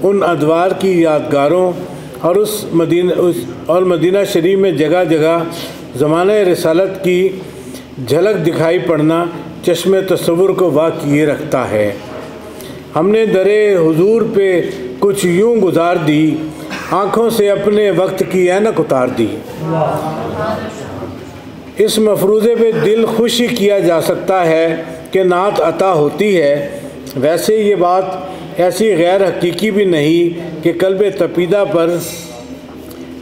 ان ادوار کی یادگاروں اور مدینہ شریف میں جگہ جگہ زمانہ رسالت کی جھلک دکھائی پڑنا چشم تصور کو وا کیے رکھتا ہے۔ ہم نے درے حضور پہ کچھ یوں گزار دی، آنکھوں سے اپنے وقت کی اینک اتار دی۔ اس مفروضے پہ دل خوشی کیا جا سکتا ہے کہ نعت عطا ہوتی ہے، ویسے یہ بات ایسی غیر حقیقی بھی نہیں کہ قلب تپیدہ پر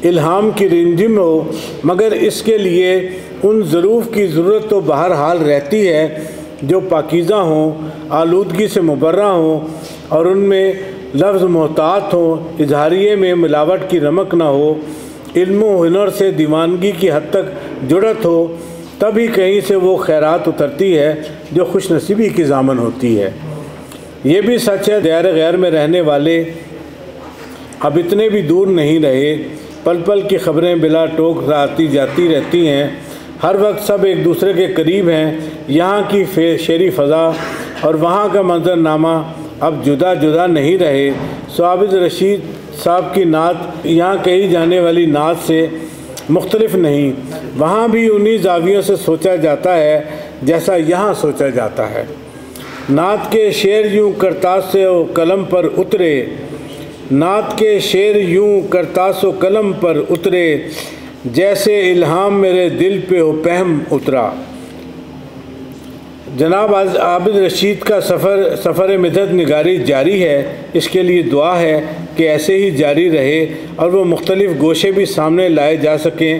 الہام کی رنجم ہو، مگر اس کے لیے ان ظروف کی ضرورت تو بہرحال رہتی ہے جو پاکیزہ ہوں، آلودگی سے مبرہ ہوں اور ان میں لفظ محتاط ہوں، اظہاریے میں ملاوٹ کی رمق نہ ہو، علم و ہنر سے دیوانگی کی حد تک جڑت ہو، تبھی کہیں سے وہ خیرات اترتی ہے جو خوش نصیبی کی ضامن ہوتی ہے۔ یہ بھی سچ ہے دائرۂ غیر میں رہنے والے اب اتنے بھی دور نہیں رہے، پل پل کی خبریں بلا ٹوک آتی جاتی رہتی ہیں، ہر وقت سب ایک دوسرے کے قریب ہیں، یہاں کی شعری فضا اور وہاں کا منظرنامہ اب جدا جدا نہیں رہے۔ عابد رشید صاحب کی نعت یہاں کہی جانے والی نعت سے مختلف نہیں، وہاں بھی انہی زاویوں سے سوچا جاتا ہے جیسا یہاں سوچا جاتا ہے۔ نعت کے شعر یوں کرتاس و قلم پر اترے، نعت کے شعر یوں کرتاس و قلم پر اترے، جیسے الہام میرے دل پہ ہو پہم اترا۔ جناب عابد رشید کا سفر مدحت نگاری جاری ہے، اس کے لیے دعا ہے کہ ایسے ہی جاری رہے اور وہ مختلف گوشے بھی سامنے لائے جا سکیں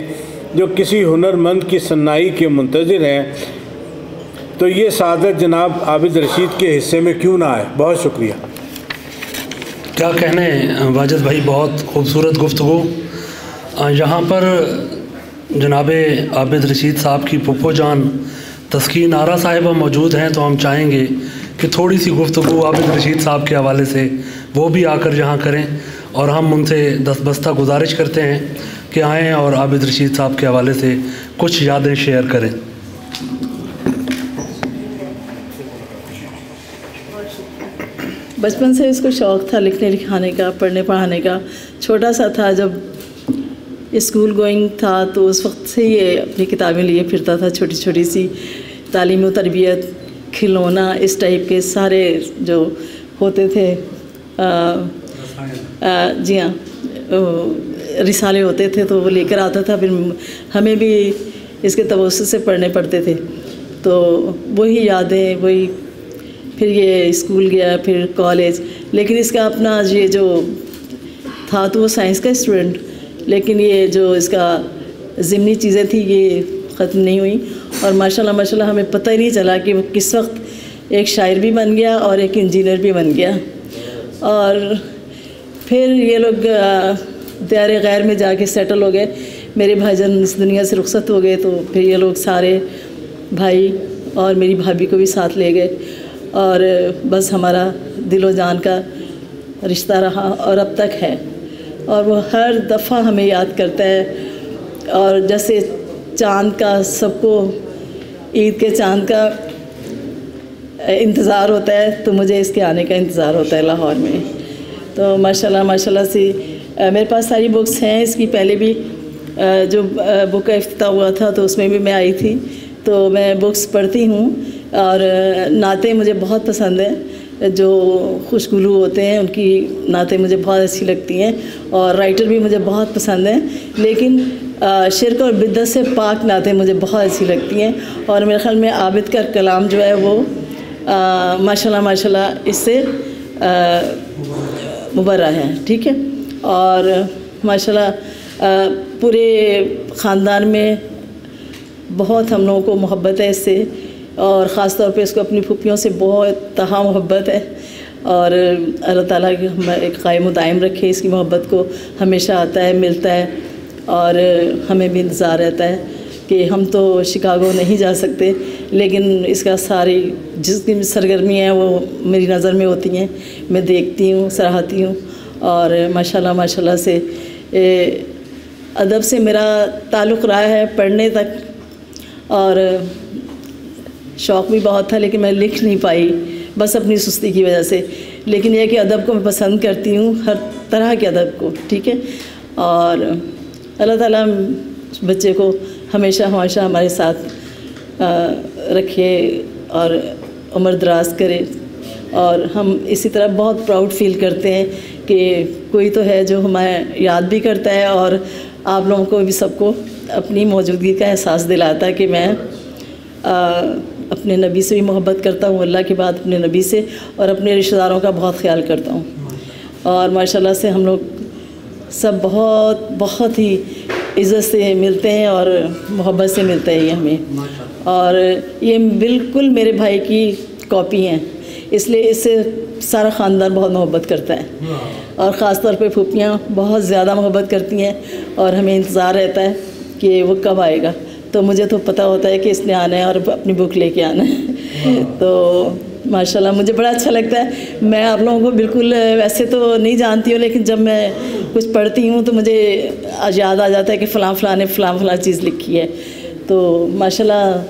جو کسی ہنرمند کی صنائی کے منتظر ہیں، تو یہ سعادت جناب عابد رشید کے حصے میں کیوں نہ آئے۔ بہت شکریہ۔ کیا کہنے واجد بھائی، بہت خوبصورت گفتگو۔ یہاں پر جناب عابد رشید صاحب کی پھپھو جان تسکین آرا صاحبہ موجود ہیں، تو ہم چاہیں گے کہ تھوڑی سی گفتگو عابد رشید صاحب کے حوالے سے وہ بھی آ کر یہاں کریں، اور ہم ان سے دستبستہ گزارش کرتے ہیں کہ آئیں اور عابد رشید صاحب کے حوالے سے کچھ یادیں شیئر کریں۔ بچپن سے اس کو شوق تھا لکھنے لکھانے کا، پڑھنے پڑھانے کا۔ چھوٹا سا تھا جب اسکول گوئنگ تھا تو اس وقت سے یہ اپنی کتابیں لیے پھرتا تھا، چھوٹی چھوٹی سی تعلیم و تربیت، کھلونا، اس ٹائپ کے سارے جو ہوتے تھے جی ہاں رسالے ہوتے تھے تو وہ لے کر آتا تھا، پھر ہمیں بھی اس کے توسط سے پڑھنے پڑتے تھے، تو وہی یادیں، وہی پھر یہ اسکول گیا، پھر کالج، لیکن اس کا اپنا یہ جو تھا تو وہ سائنس کا اسٹوڈنٹ، لیکن یہ جو اس کا ضمنی چیزیں تھیں یہ ختم نہیں ہوئیں، اور ماشاءاللہ ماشاءاللہ ہمیں پتہ ہی نہیں چلا کہ وہ کس وقت ایک شاعر بھی بن گیا اور ایک انجینئر بھی بن گیا۔ اور پھر یہ لوگ دائرۂ غیر میں جا کے سیٹل ہو گئے، میرے بھائی جان اس دنیا سے رخصت ہو گئے، تو پھر یہ لوگ سارے بھائی اور میری بھابھی کو بھی ساتھ لے گئے، اور بس ہمارا دل و جان کا رشتہ رہا اور اب تک ہے، اور وہ ہر دفعہ ہمیں یاد کرتا ہے، اور جیسے چاند کا سب کو عید کے چاند کا انتظار ہوتا ہے تو مجھے اس کے آنے کا انتظار ہوتا ہے لاہور میں۔ تو ماشاءاللہ ماشاءاللہ سے میرے پاس ساری بکس ہیں اس کی، پہلے بھی جو بک کا افتتاح ہوا تھا تو اس میں بھی میں آئی تھی، تو میں بکس پڑھتی ہوں، اور نعتیں مجھے بہت پسند ہیں، جو خوشگلو ہوتے ہیں ان کی نعتیں مجھے بہت اچھی لگتی ہیں، اور رائٹر بھی مجھے بہت پسند ہیں، لیکن شرک اور بدعت سے پاک نعتیں مجھے بہت اچھی لگتی ہیں، اور میرے خیال میں عابد کا کلام جو ہے وہ ماشاءاللہ ماشاءاللہ اس سے مبرہ ہے، ٹھیک ہے، اور ماشاءاللہ پورے خاندان میں بہت ہم لوگوں کو محبت ہے اس سے، اور خاص طور پہ اس کو اپنی پھوپھیوں سے بہت تہا محبت ہے، اور اللہ تعالیٰ ایک قائم و دائم رکھے اس کی محبت کو، ہمیشہ آتا ہے، ملتا ہے، اور ہمیں بھی انتظار رہتا ہے کہ ہم تو شکاگو نہیں جا سکتے، لیکن اس کا ساری جس کی سرگرمی ہیں وہ میری نظر میں ہوتی ہیں، میں دیکھتی ہوں، سراہتی ہوں، اور ماشاءاللہ ماشاءاللہ سے ادب سے میرا تعلق رہا ہے پڑھنے تک، اور شوق بھی بہت تھا لیکن میں لکھ نہیں پائی بس اپنی سستی کی وجہ سے، لیکن یہ کہ ادب کو میں پسند کرتی ہوں، ہر طرح کے ادب کو، ٹھیک ہے، اور اللہ تعالیٰ بچے کو ہمیشہ ہمیشہ ہمارے ساتھ رکھے اور عمر دراز کرے، اور ہم اسی طرح بہت پراؤڈ فیل کرتے ہیں کہ کوئی تو ہے جو ہمیں یاد بھی کرتا ہے اور آپ لوگوں کو بھی سب کو اپنی موجودگی کا احساس دلاتا ہے کہ میں اپنے نبی سے بھی محبت کرتا ہوں، اللہ کے بعد اپنے نبی سے، اور اپنے رشتہ داروں کا بہت خیال کرتا ہوں. اور ماشاءاللہ سے ہم لوگ سب بہت بہت ہی عزت سے ملتے ہیں اور محبت سے ملتا ہے یہ ہمیں، اور یہ بالکل میرے بھائی کی کاپی ہیں، اس لیے اس سے سارا خاندان بہت محبت کرتا ہے، اور خاص طور پہ پھوپھیاں بہت زیادہ محبت کرتی ہیں اور ہمیں انتظار رہتا ہے کہ وہ کب آئے گا. تو مجھے تو پتہ ہوتا ہے کہ اس نے آنا ہے اور اپنی بک لے کے آنا ہے. تو ماشاءاللہ مجھے بڑا اچھا لگتا ہے. میں آپ لوگوں کو بالکل ویسے تو نہیں جانتی ہوں، لیکن جب میں کچھ پڑھتی ہوں تو مجھے یاد آ جاتا ہے کہ فلاں فلاں نے فلاں فلاں چیز لکھی ہے. تو ماشاءاللہ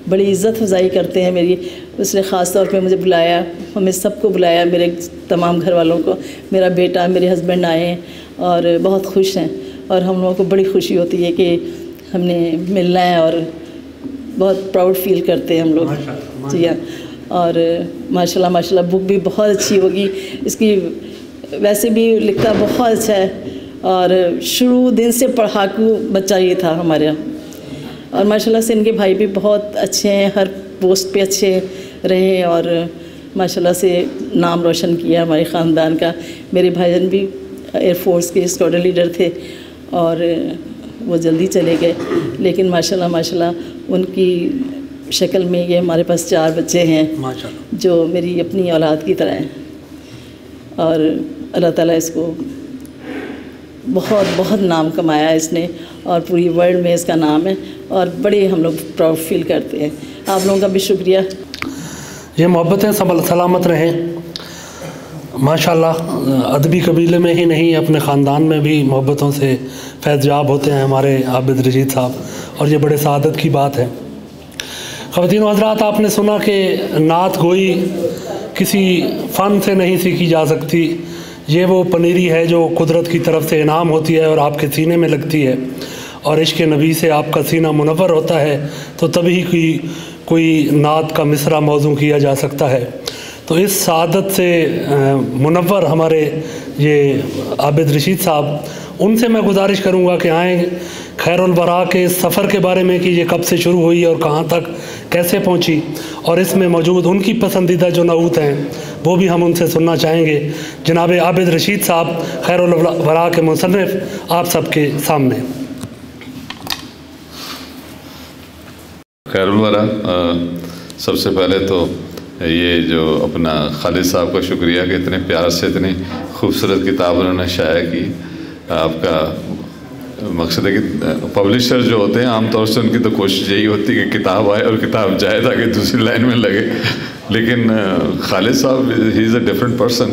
بڑی عزت افزائی کرتے ہیں میری. اس نے خاص طور پہ مجھے بلایا، ہمیں سب کو بلایا، میرے تمام گھر والوں کو. میرا بیٹا، میرے ہسبینڈ آئے ہیں اور بہت خوش ہیں، اور ہم لوگوں کو بڑی خوشی ہوتی ہے کہ ہم نے ملنا ہے، اور بہت پراؤڈ فیل کرتے ہیں ہم لوگ. جی ہاں. اور ماشاءاللہ ماشاءاللہ بک بھی بہت اچھی ہوگی. اس کی ویسے بھی لکھتا بہت اچھا ہے، اور شروع دن سے پڑھاکو بچہ یہ تھا ہمارے یہاں. اور ماشاءاللہ سے ان کے بھائی بھی بہت اچھے ہیں، ہر پوسٹ پہ اچھے رہے، اور ماشاءاللہ سے نام روشن کیا ہمارے خاندان کا. میرے بھائی جان بھی ایئر فورس کے اسکواڈرن لیڈر تھے، اور وہ جلدی چلے گئے، لیکن ماشاءاللہ ماشاءاللہ ان کی شکل میں یہ ہمارے پاس 4 بچے ہیں جو میری اپنی اولاد کی طرح ہیں. اور اللہ تعالیٰ اس کو بہت بہت نام کمایا اس نے، اور پوری ورلڈ میں اس کا نام ہے، اور بڑے ہم لوگ پراؤڈ فیل کرتے ہیں. آپ لوگوں کا بھی شکریہ. یہ محبتیں سلامت رہیں. ماشاءاللہ ادبی قبیلے میں ہی نہیں، اپنے خاندان میں بھی محبتوں سے فیض یاب ہوتے ہیں ہمارے عابد رشید صاحب، اور یہ بڑے سعادت کی بات ہے. خواتین و حضرات، آپ نے سنا کہ نعت گوئی کسی فن سے نہیں سیکھی جا سکتی. یہ وہ پنیری ہے جو قدرت کی طرف سے انعام ہوتی ہے اور آپ کے سینے میں لگتی ہے، اور عشق نبی سے آپ کا سینہ منور ہوتا ہے، تو تبھی کوئی نعت کا مصرع موزوں کیا جا سکتا ہے. تو اس سعادت سے منور ہمارے یہ عابد رشید صاحب، ان سے میں گزارش کروں گا کہ آئیں خیر الورا کے اس سفر کے بارے میں کہ یہ کب سے شروع ہوئی اور کہاں تک کیسے پہنچی، اور اس میں موجود ان کی پسندیدہ جو نعوت ہیں وہ بھی ہم ان سے سننا چاہیں گے. جناب عابد رشید صاحب خیر الورا کے مصنف آپ سب کے سامنے. خیر الورا، سب سے پہلے تو یہ جو اپنا خالد صاحب کا شکریہ کہ اتنے پیار سے اتنی خوبصورت کتاب انہوں نے شائع کی. آپ کا مقصد ہے کہ پبلشر جو ہوتے ہیں عام طور سے ان کی تو کوشش یہی ہوتی ہے کہ کتاب آئے اور کتاب جائے تاکہ دوسری لائن میں لگے، لیکن خالد صاحب ہی از اے ڈفرینٹ پرسن.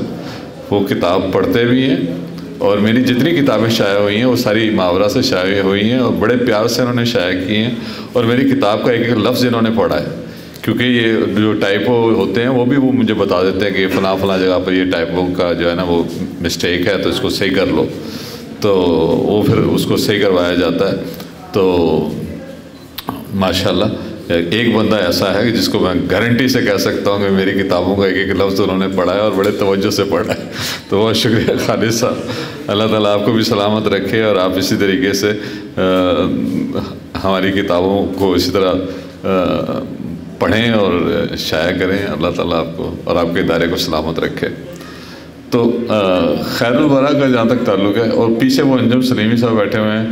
وہ کتاب پڑھتے بھی ہیں، اور میری جتنی کتابیں شائع ہوئی ہیں وہ ساری محاورہ سے شائع ہوئی ہیں، اور بڑے پیار سے انہوں نے شائع کی ہیں. اور میری کتاب کا ایک ایک لفظ انہوں نے پڑھا ہے، کیونکہ یہ جو ٹائپو ہوتے ہیں وہ بھی وہ مجھے بتا دیتے ہیں کہ فلاں فلاں جگہ پر یہ ٹائپو کا جو ہے نا وہ مسٹیک ہے، تو اس کو صحیح کر لو. تو وہ پھر اس کو صحیح کروایا جاتا ہے. تو ماشاءاللہ ایک بندہ ایسا ہے کہ جس کو میں گارنٹی سے کہہ سکتا ہوں کہ میری کتابوں کا ایک ایک لفظ انہوں نے پڑھا ہے اور بڑے توجہ سے پڑھا ہے. تو بہت شکریہ خالد صاحب. اللہ تعالیٰ آپ کو بھی سلامت رکھے، اور آپ اسی طریقے سے ہماری کتابوں کو اسی طرح پڑھیں اور شائع کریں. اللہ تعالیٰ آپ کو اور آپ کے ادارے کو سلامت رکھے. تو خیر الورا کا جہاں تک تعلق ہے، اور پیچھے وہ انجم سلیمی صاحب بیٹھے ہوئے ہیں،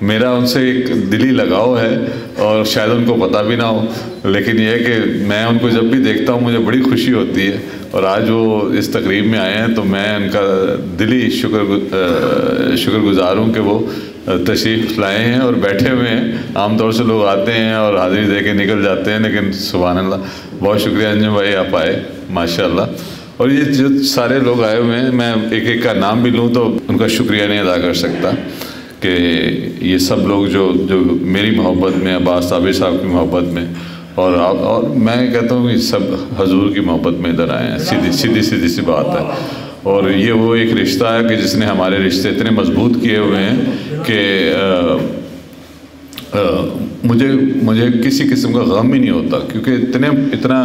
میرا ان سے ایک دلی لگاؤ ہے، اور شاید ان کو پتہ بھی نہ ہو، لیکن یہ ہے کہ میں ان کو جب بھی دیکھتا ہوں مجھے بڑی خوشی ہوتی ہے. اور آج وہ اس تقریب میں آئے ہیں تو میں ان کا دلی شکر گزار ہوں کہ وہ تشریف لائے ہیں اور بیٹھے ہوئے ہیں. عام طور سے لوگ آتے ہیں اور حاضری دے کے نکل جاتے ہیں، لیکن سبحان اللہ، بہت شکریہ انجم بھائی آپ آئے ماشاءاللہ. اور یہ جو سارے لوگ آئے ہوئے ہیں، میں ایک ایک کا نام بھی لوں تو ان کا شکریہ نہیں ادا کر سکتا، کہ یہ سب لوگ جو میری محبت میں، عباس عابد صاحب کی محبت میں، اور میں کہتا ہوں کہ سب حضور کی محبت میں ادھر آئے ہیں. سیدھی سی بات ہے. اور یہ وہ ایک رشتہ ہے کہ جس نے ہمارے رشتے اتنے مضبوط کیے ہوئے ہیں کہ مجھے کسی قسم کا غم ہی نہیں ہوتا، کیونکہ اتنا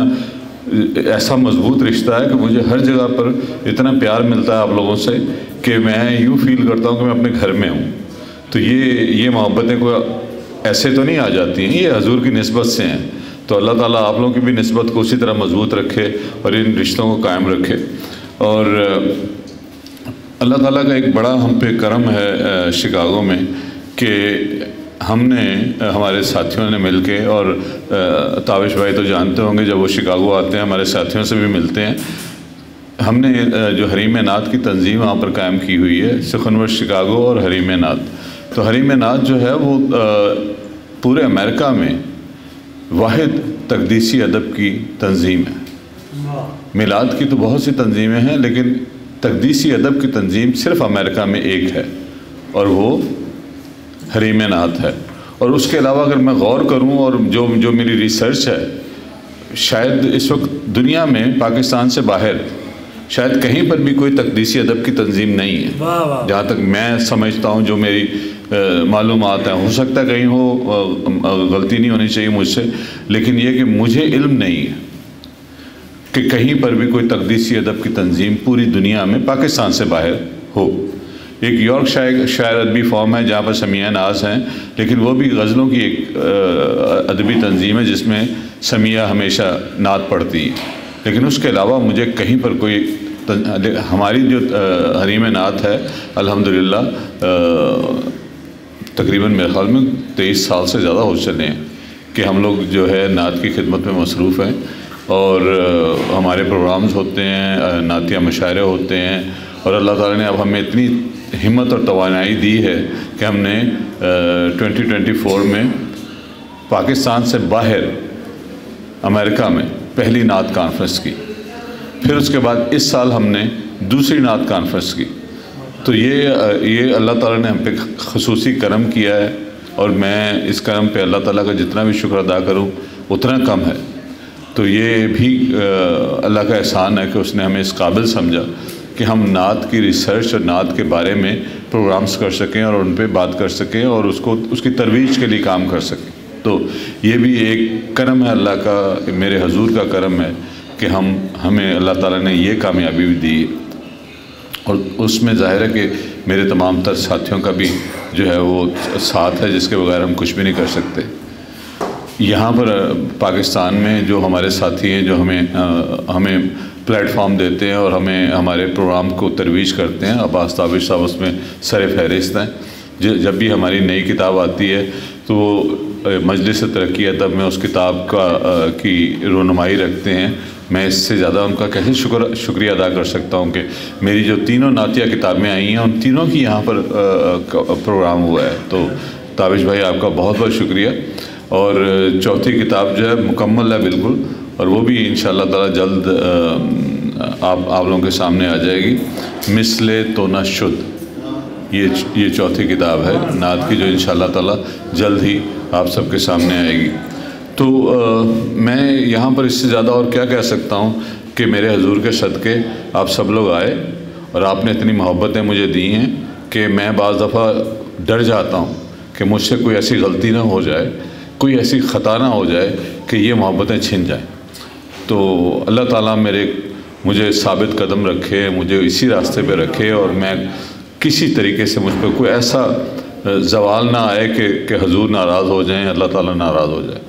ایسا مضبوط رشتہ ہے کہ مجھے ہر جگہ پر اتنا پیار ملتا ہے آپ لوگوں سے کہ میں یوں فیل کرتا ہوں کہ میں اپنے گھر میں ہوں۔ تو یہ محبتیں کوئی ایسے تو نہیں آ جاتی ہیں، یہ حضور کی نسبت سے ہیں۔ تو اللہ تعالیٰ آپ لوگوں کی بھی نسبت کو اسی طرح مضبوط رکھے اور ان رشتوں کو قائم رکھے۔ اور اللہ تعالیٰ کا ایک بڑا ہم پہ کرم ہے شکاگو میں کہ ہم نے ہمارے ساتھیوں نے مل کے، اور تابش بھائی تو جانتے ہوں گے جب وہ شکاگو آتے ہیں ہمارے ساتھیوں سے بھی ملتے ہیں، ہم نے جو حریم نعت کی تنظیم وہاں پر قائم کی ہوئی ہے، سخنور شکاگو اور حریم نعت۔ تو حریم نعت جو ہے وہ پورے امریکہ میں واحد تقدیسی ادب کی تنظیم ہے۔ میلاد کی تو بہت سی تنظیمیں ہیں، لیکن تقدیسی ادب کی تنظیم صرف امریکہ میں ایک ہے، اور وہ حریم نعت ہے۔ اور اس کے علاوہ اگر میں غور کروں اور جو میری ریسرچ ہے، شاید اس وقت دنیا میں پاکستان سے باہر شاید کہیں پر بھی کوئی تقدیسی ادب کی تنظیم نہیں ہے، جہاں تک میں سمجھتا ہوں، جو میری معلومات ہیں۔ ہو سکتا ہے کہیں ہو، غلطی نہیں ہونی چاہیے مجھ سے، لیکن یہ کہ مجھے علم نہیں ہے کہ کہیں پر بھی کوئی تقدیسی ادب کی تنظیم پوری دنیا میں پاکستان سے باہر ہو۔ ایک یارک شاعر ادبی فارم ہے جہاں پر سمیہ ناز ہیں، لیکن وہ بھی غزلوں کی ایک ادبی تنظیم ہے جس میں سمیہ ہمیشہ نعت پڑھتی ہے، لیکن اس کے علاوہ مجھے کہیں پر کوئی ہماری جو حریم نعت ہے الحمدللہ تقریباً میرے خیال میں 23 سال سے زیادہ ہو چلے ہیں کہ ہم لوگ جو ہے نعت کی خدمت میں مصروف ہیں، اور ہمارے پروگرامز ہوتے ہیں، نعتیہ مشاعرے ہوتے ہیں، اور اللہ تعالیٰ نے اب ہمیں اتنی ہمت اور توانائی دی ہے کہ ہم نے 2024 میں پاکستان سے باہر امریکہ میں پہلی نعت کانفرنس کی، پھر اس کے بعد اس سال ہم نے دوسری نعت کانفرنس کی۔ تو یہ اللہ تعالیٰ نے ہم پہ خصوصی کرم کیا ہے، اور میں اس کرم پہ اللہ تعالیٰ کا جتنا بھی شکر ادا کروں اتنا کم ہے۔ تو یہ بھی اللہ کا احسان ہے کہ اس نے ہمیں اس قابل سمجھا کہ ہم نعت کی ریسرچ اور نعت کے بارے میں پروگرامز کر سکیں اور ان پہ بات کر سکیں اور اس کی ترویج کے لیے کام کر سکیں۔ تو یہ بھی ایک کرم ہے اللہ کا، میرے حضور کا کرم ہے کہ ہمیں اللہ تعالیٰ نے یہ کامیابی بھی دی، اور اس میں ظاہر ہے کہ میرے تمام تر ساتھیوں کا بھی جو ہے وہ ساتھ ہے، جس کے بغیر ہم کچھ بھی نہیں کر سکتے۔ یہاں پر پاکستان میں جو ہمارے ساتھی ہیں، جو ہمیں پلیٹ فارم دیتے ہیں اور ہمارے پروگرام کو ترویج کرتے ہیں، عباس تابش صاحب اس میں سر فہرست ہیں۔ جب بھی ہماری نئی کتاب آتی ہے تو وہ مجلس ترقی ادب میں اس کتاب کی رونمائی رکھتے ہیں۔ میں اس سے زیادہ ان کا کیسے شکریہ ادا کر سکتا ہوں کہ میری جو تینوں نعتیہ کتابیں آئی ہیں ان تینوں کی یہاں پر پروگرام ہوا ہے۔ تو تابش بھائی آپ کا بہت بہت شکریہ۔ اور چوتھی کتاب جو ہے مکمل ہے بالکل، اور وہ بھی انشاءاللہ تعالی جلد آپ لوگوں کے سامنے آ جائے گی۔ مثل تو نہ شد، یہ چوتھی کتاب ہے نعت کی، جو انشاءاللہ تعالی جلد ہی آپ سب کے سامنے آئے گی۔ تو میں یہاں پر اس سے زیادہ اور کیا کہہ سکتا ہوں کہ میرے حضور کے صدقے آپ سب لوگ آئے، اور آپ نے اتنی محبتیں مجھے دی ہیں کہ میں بعض دفعہ ڈر جاتا ہوں کہ مجھ سے کوئی ایسی غلطی نہ ہو جائے، کوئی ایسی خطا نہ ہو جائے کہ یہ محبتیں چھن جائیں۔ تو اللہ تعالیٰ مجھے ثابت قدم رکھے، مجھے اسی راستے پہ رکھے، اور میں کسی طریقے سے مجھ پہ کوئی ایسا زوال نہ آئے کہ حضور ناراض ہو جائیں، اللہ تعالیٰ ناراض ہو جائے۔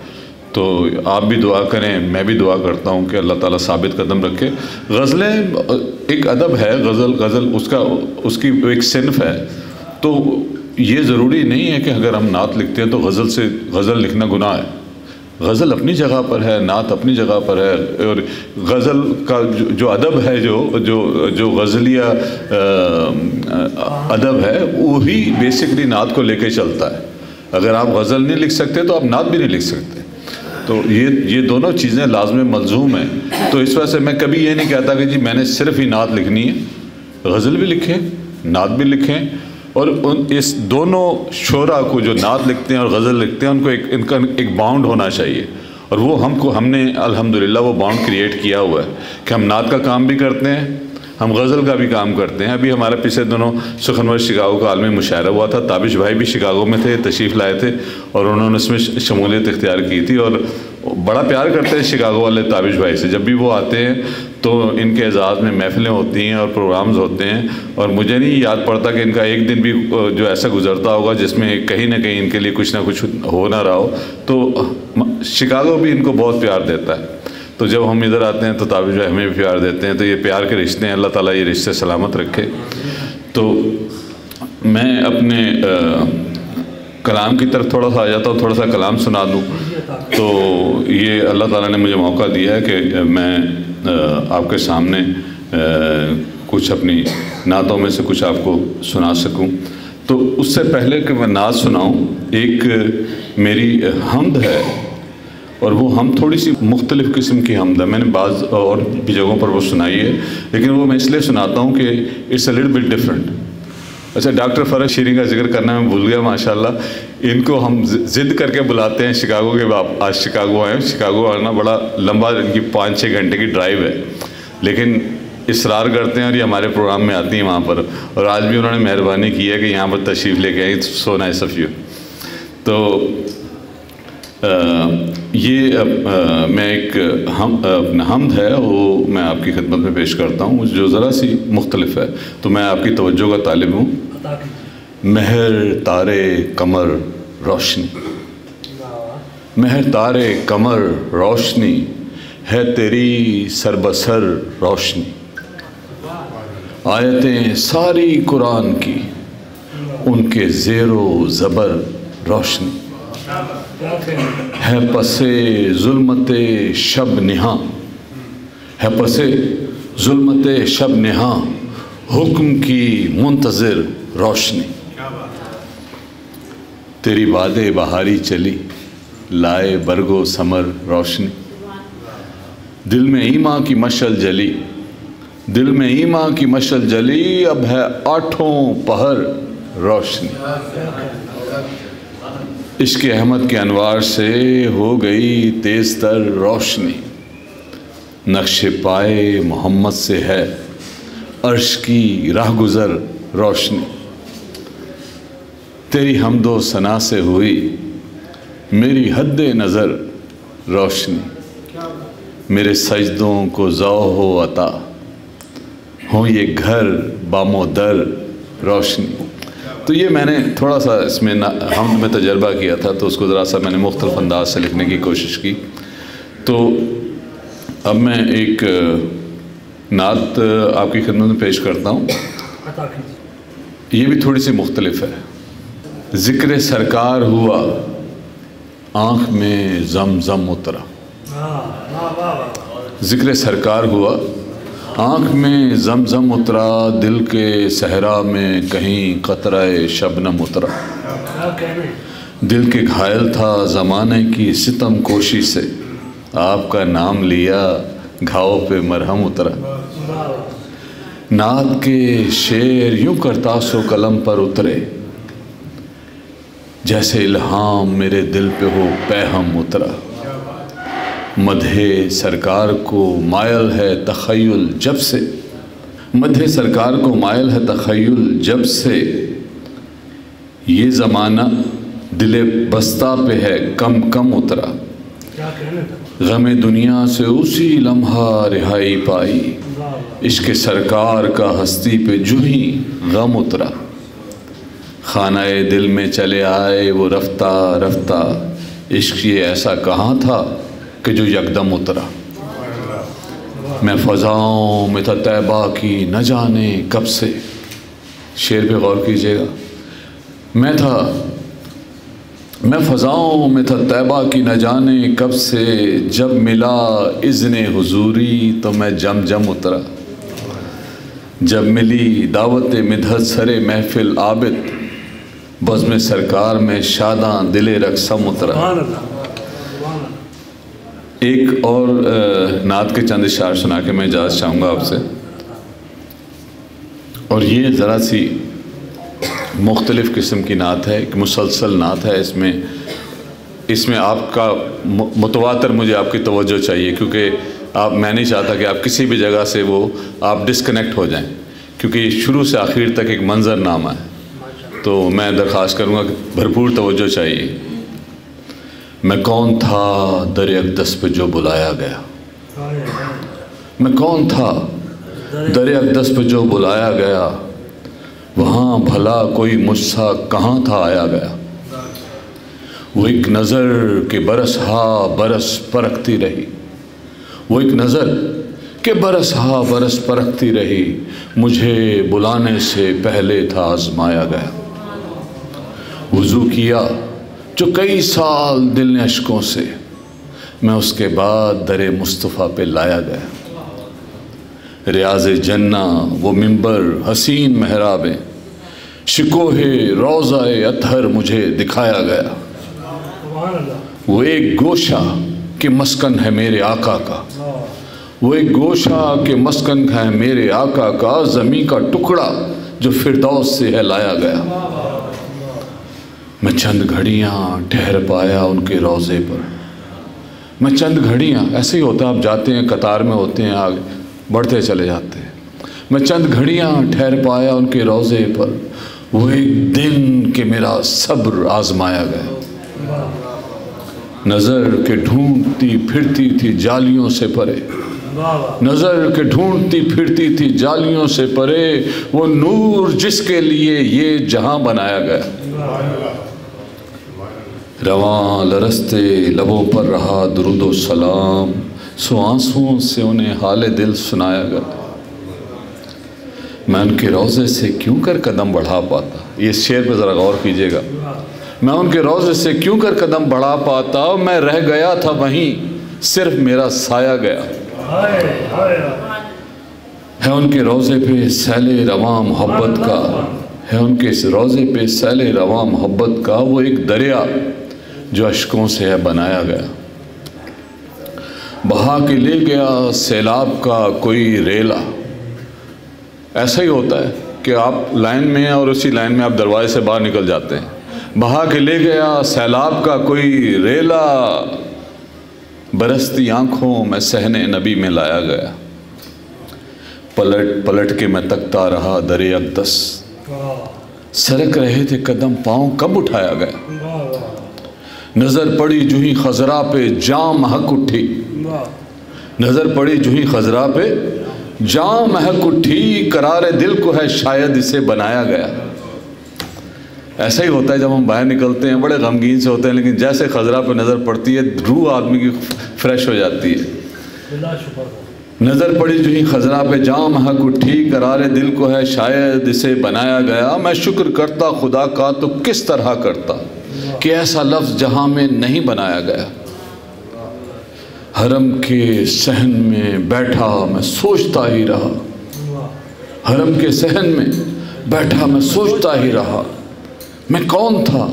تو آپ بھی دعا کریں، میں بھی دعا کرتا ہوں کہ اللہ تعالیٰ ثابت قدم رکھے۔ غزلیں ایک ادب ہے، غزل اس کی ایک صنف ہے، تو یہ ضروری نہیں ہے کہ اگر ہم نعت لکھتے ہیں تو غزل لکھنا گناہ ہے۔ غزل اپنی جگہ پر ہے، نعت اپنی جگہ پر ہے، اور غزل کا جو ادب ہے، جو غزلیہ ادب ہے، وہی بیسکلی نعت کو لے کے چلتا ہے۔ اگر آپ غزل نہیں لکھ سکتے تو آپ نعت بھی نہیں لکھ سکتے۔ تو یہ دونوں چیزیں لازم ملزوم ہیں۔ تو اس وجہ سے میں کبھی یہ نہیں کہتا کہ جی میں نے صرف ہی نعت لکھنی ہے، غزل بھی لکھیں، نعت بھی لکھیں، اور اس دونوں شعراء کو جو نعت لکھتے ہیں اور غزل لکھتے ہیں ان کا ایک باؤنڈ ہونا چاہیے، اور وہ ہم نے الحمدللہ وہ باؤنڈ کریٹ کیا ہوا ہے کہ ہم نعت کا کام بھی کرتے ہیں، ہم غزل کا بھی کام کرتے ہیں. ابھی ہمارا پچھلے دنوں سخنور شکاگو کا عالمی مشاعرہ ہوا تھا. تابش بھائی بھی شکاگو میں تھے, تشریف لائے تھے اور انہوں نے اس میں شمولیت اختیار کی تھی, اور بڑا پیار کرتے ہیں شکاگو والے تابش بھائی سے. جب بھی وہ آتے ہیں تو ان کے اعزاز میں محفلیں ہوتی ہیں اور پروگرامز ہوتے ہیں, اور مجھے نہیں یاد پڑتا کہ ان کا ایک دن بھی جو ایسا گزرتا ہوگا جس میں کہیں نہ کہیں ان کے لیے کچھ نہ کچھ ہو نہ رہا ہو. تو شکاگو بھی ان کو بہت پیار دیتا ہے. تو جب ہم ادھر آتے ہیں تو تابش بھائی ہمیں بھی پیار دیتے ہیں. تو یہ پیار کے رشتے ہیں, اللہ تعالیٰ یہ رشتے سلامت رکھے. تو میں اپنے کلام کی طرف تھوڑا سا آ جاتا ہوں, تھوڑا سا کلام سنا دوں. تو یہ اللہ تعالیٰ نے مجھے موقع دیا ہے کہ میں آپ کے سامنے کچھ اپنی نعتوں میں سے کچھ آپ کو سنا سکوں. تو اس سے پہلے کہ میں نعت سناؤں, ایک میری حمد ہے, اور وہ ہم تھوڑی سی مختلف قسم کی حمد ہے. میں نے بعض اور بھی جگہوں پر وہ سنائی ہے, لیکن وہ میں اس لیے سناتا ہوں کہ it's a little bit different. اچھا, ڈاکٹر فرج شیرین کا ذکر کرنا میں بھول گیا. ماشاءاللہ ان کو ہم ضد کر کے بلاتے ہیں شکاگو کے. آج شکاگو آئے, شکاگو آنا بڑا لمبا, ان کی 5-6 گھنٹے کی ڈرائیو ہے, لیکن اصرار کرتے ہیں اور یہ ہمارے پروگرام میں آتی ہیں وہاں پر. اور آج بھی انہوں نے مہربانی کی ہے کہ یہاں پر تشریف لے کے آئیں. So nice of you. تو یہ میں ایک حمد ہے وہ میں آپ کی خدمت میں پیش کرتا ہوں, جو ذرا سی مختلف ہے. تو میں آپ کی توجہ کا طالب ہوں. مہر تارے قمر روشنی, مہر تارے قمر روشنی ہے تیری سر بسر روشنی. آیتیں ساری قرآن کی ان کے زیر و زبر روشنی ہے پسے ظلمت شب نہاں, ہے پسے ظلمت شب نہاں حکم کی منتظر روشنی. تیری باد بہاری چلی لائے برگ و ثمر روشنی. دل میں ایمان کی مشعل جلی, دل میں ایمان کی مشعل جلی, اب ہے 8 پہر روشنی. عشق احمد کے انوار سے ہو گئی تیز تر روشنی. نقش پائے محمد سے ہے عرش کی راہ گزر روشنی. تیری حمد و ثنا سے ہوئی میری حد نظر روشنی. میرے سجدوں کو ذوق و عطا ہوں یہ گھر بام و در روشنی. تو یہ میں نے تھوڑا سا اس میں حمد میں تجربہ کیا تھا, تو اس کو ذرا سا میں نے مختلف انداز سے لکھنے کی کوشش کی. تو اب میں ایک نعت آپ کی خدمت میں پیش کرتا ہوں. یہ بھی تھوڑی سی مختلف ہے. ذکر سرکار ہوا آنکھ میں زم زم اترا. ذکر سرکار ہوا آنکھ میں زم زم اترا, دل کے صحرا میں کہیں قطرہ شبنم اترا. دل کے گھائل تھا زمانے کی ستم کوشی سے, آپ کا نام لیا گھاؤ پہ مرہم اترا. نعت کے شعر یوں کرتاس و قلم پر اترے, جیسے الہام میرے دل پہ ہو پیہم اترا. مدح سرکار کو مائل ہے تخیل جب سے, مدح سرکار کو مائل ہے تخیل جب سے, یہ زمانہ دل بستہ پہ ہے کم کم اترا. غم دنیا سے اسی لمحہ رہائی پائی, عشق سرکار کا ہستی پہ جو ہی غم اترا. خانہ دل میں چلے آئے وہ رفتہ رفتہ, عشق یہ ایسا کہاں تھا کہ جو یکدم اترا. میں فضاؤں میں تھا طیبہ کی نہ جانے کب سے, شعر پہ غور کیجئے گا. میں فضاؤں میں تھا طیبہ کی نہ جانے کب سے, جب ملا اذن حضوری تو میں جم جم اترا. جب ملی دعوت مدحت سرے محفل عابد, بزم سرکار میں شاداں دل رقصم اترا. ایک اور نعت کے چند اشعار سنا کے میں اجازت چاہوں گا آپ سے. اور یہ ذرا سی مختلف قسم کی نعت ہے, ایک مسلسل نعت ہے. اس میں آپ کا متواتر مجھے آپ کی توجہ چاہیے, کیونکہ میں نہیں چاہتا کہ آپ کسی بھی جگہ سے وہ آپ ڈسکنیکٹ ہو جائیں، کیونکہ شروع سے آخر تک ایک منظر نامہ ہے، تو میں درخواست کروں گا کہ بھرپور توجہ چاہیے۔ میں کون تھا در اقدس پہ جو بلایا گیا، میں کون تھا در اقدس پہ جو بلایا گیا، وہاں بھلا کوئی مجھ سا کہاں تھا آیا گیا۔ وہ ایک نظر کہ برس ہا برس پرکھتی رہی، وہ ایک نظر کہ برس ہا برس پرکھتی رہی، مجھے بلانے سے پہلے تھا آزمایا گیا۔ وضو کیا جو کئی سال دل نے اشکوں سے، میں اس کے بعد در مصطفیٰ پہ لایا گیا۔ ریاض جنہ وہ منبر حسین محرابیں، شکوہ روضہ اطہر مجھے دکھایا گیا۔ وہ ایک گوشہ کہ مسکن ہے میرے آقا کا، وہ ایک گوشہ کہ مسکن ہے میرے آقا کا، زمین کا ٹکڑا جو فردوس سے ہے لایا گیا۔ میں چند گھڑیاں ٹھہر پایا ان کے روضے پر، میں چند گھڑیاں، ایسے ہی ہوتا ہے، آپ جاتے ہیں قطار میں ہوتے ہیں، آگے بڑھتے چلے جاتے ہیں۔ میں چند گھڑیاں ٹھہر پایا ان کے روضے پر، وہ ایک دن کہ میرا صبر آزمایا گیا۔ نظر کے ڈھونڈتی پھرتی تھی جالیوں سے پرے، نظر کے ڈھونڈتی پھرتی تھی جالیوں سے پرے، وہ نور جس کے لیے یہ جہاں بنایا گیا۔ رواں لرزتے لبوں پر رہا درود و سلام، سو آنسوؤں سے انہیں حال دل سنایا گیا۔ میں ان کے روضے سے کیوں کر قدم بڑھا پاتا، یہ شعر پہ ذرا غور کیجئے گا۔ میں ان کے روضے سے کیوں کر قدم بڑھا پاتا، میں رہ گیا تھا وہیں صرف میرا سایہ گیا۔ ہے ان کے روضے پہ سیل رواں محبت کا، ہے ان کے روضے پہ سیل رواں محبت کا، وہ ایک دریا جو اشکوں سے ہے بنایا گیا۔ بہا کے لے گیا سیلاب کا کوئی ریلا، ایسا ہی ہوتا ہے کہ آپ لائن میں ہیں اور اسی لائن میں آپ دروازے سے باہر نکل جاتے ہیں۔ بہا کے لے گیا سیلاب کا کوئی ریلا، برستی آنکھوں میں صحن نبی میں لایا گیا۔ پلٹ پلٹ کے میں تکتا رہا در اقدس، سرک رہے تھے قدم پاؤں کب اٹھایا گیا۔ نظر پڑی جو ہی خضرا پہ جام مہک اٹھی، نظر پڑی جو ہی خضرا پہ جام مہک اٹھی، قرار دل کو ہے شاید اسے بنایا گیا۔ ایسا ہی ہوتا ہے جب ہم باہر نکلتے ہیں بڑے غمگین سے ہوتے ہیں، لیکن جیسے خضرا پہ نظر پڑتی ہے روح آدمی کی فریش ہو جاتی ہے۔ نظر پڑی جو ہی خضرا پہ جام مہک اٹھی، قرار دل کو ہے شاید اسے بنایا گیا۔ میں شکر کرتا خدا کا تو کس طرح کرتا کہ ایسا لفظ جہاں میں نہیں بنایا گیا۔ حرم کے صحن میں بیٹھا میں سوچتا ہی رہا، حرم کے صحن میں بیٹھا میں سوچتا ہی رہا، میں کون تھا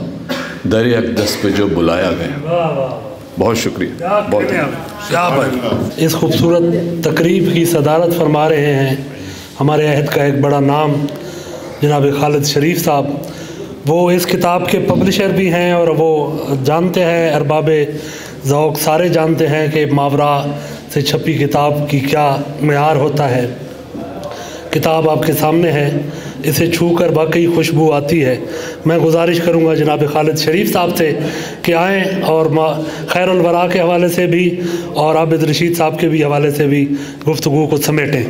در اقدس پہ جو بلایا گیا۔ بہت شکریہ، بہت اس خوبصورت تقریب کی صدارت فرما رہے ہیں ہمارے عہد کا ایک بڑا نام جناب خالد شریف صاحب۔ وہ اس کتاب کے پبلشر بھی ہیں اور وہ جانتے ہیں، ارباب ذوق سارے جانتے ہیں کہ ماورا سے چھپی کتاب کی کیا معیار ہوتا ہے۔ کتاب آپ کے سامنے ہے، اسے چھو کر واقعی خوشبو آتی ہے۔ میں گزارش کروں گا جناب خالد شریف صاحب سے کہ آئیں اور خیر الورا کے حوالے سے بھی اور عابد رشید صاحب کے بھی حوالے سے بھی گفتگو کو سمیٹیں۔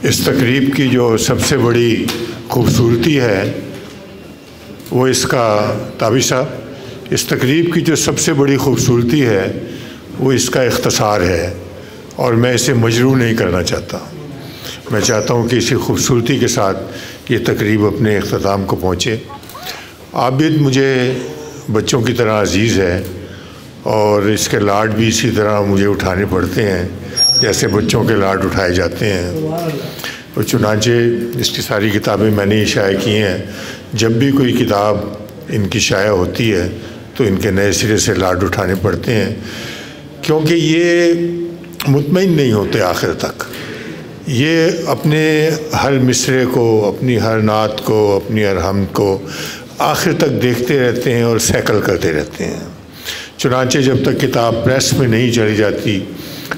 اس تقریب کی جو سب سے بڑی خوبصورتی ہے وہ اس کا تابع صاحب، اس تقریب کی جو سب سے بڑی خوبصورتی ہے وہ اس کا اختصار ہے، اور میں اسے مجروح نہیں کرنا چاہتا۔ میں چاہتا ہوں کہ اسی خوبصورتی کے ساتھ یہ تقریب اپنے اختتام کو پہنچے۔ عابد مجھے بچوں کی طرح عزیز ہے اور اس کے لاڈ بھی اسی طرح مجھے اٹھانے پڑتے ہیں جیسے بچوں کے لاڈ اٹھائے جاتے ہیں، اور چنانچہ اس کی ساری کتابیں میں نے شائع کی ہیں۔ جب بھی کوئی کتاب ان کی شائع ہوتی ہے تو ان کے نئے سرے سے لاڈ اٹھانے پڑتے ہیں، کیونکہ یہ مطمئن نہیں ہوتے آخر تک۔ یہ اپنے ہر مصرے کو، اپنی ہر نعت کو، اپنی ہر حمد کو آخر تک دیکھتے رہتے ہیں اور سیکل کرتے رہتے ہیں۔ چنانچہ جب تک کتاب پریس میں نہیں چلی جاتی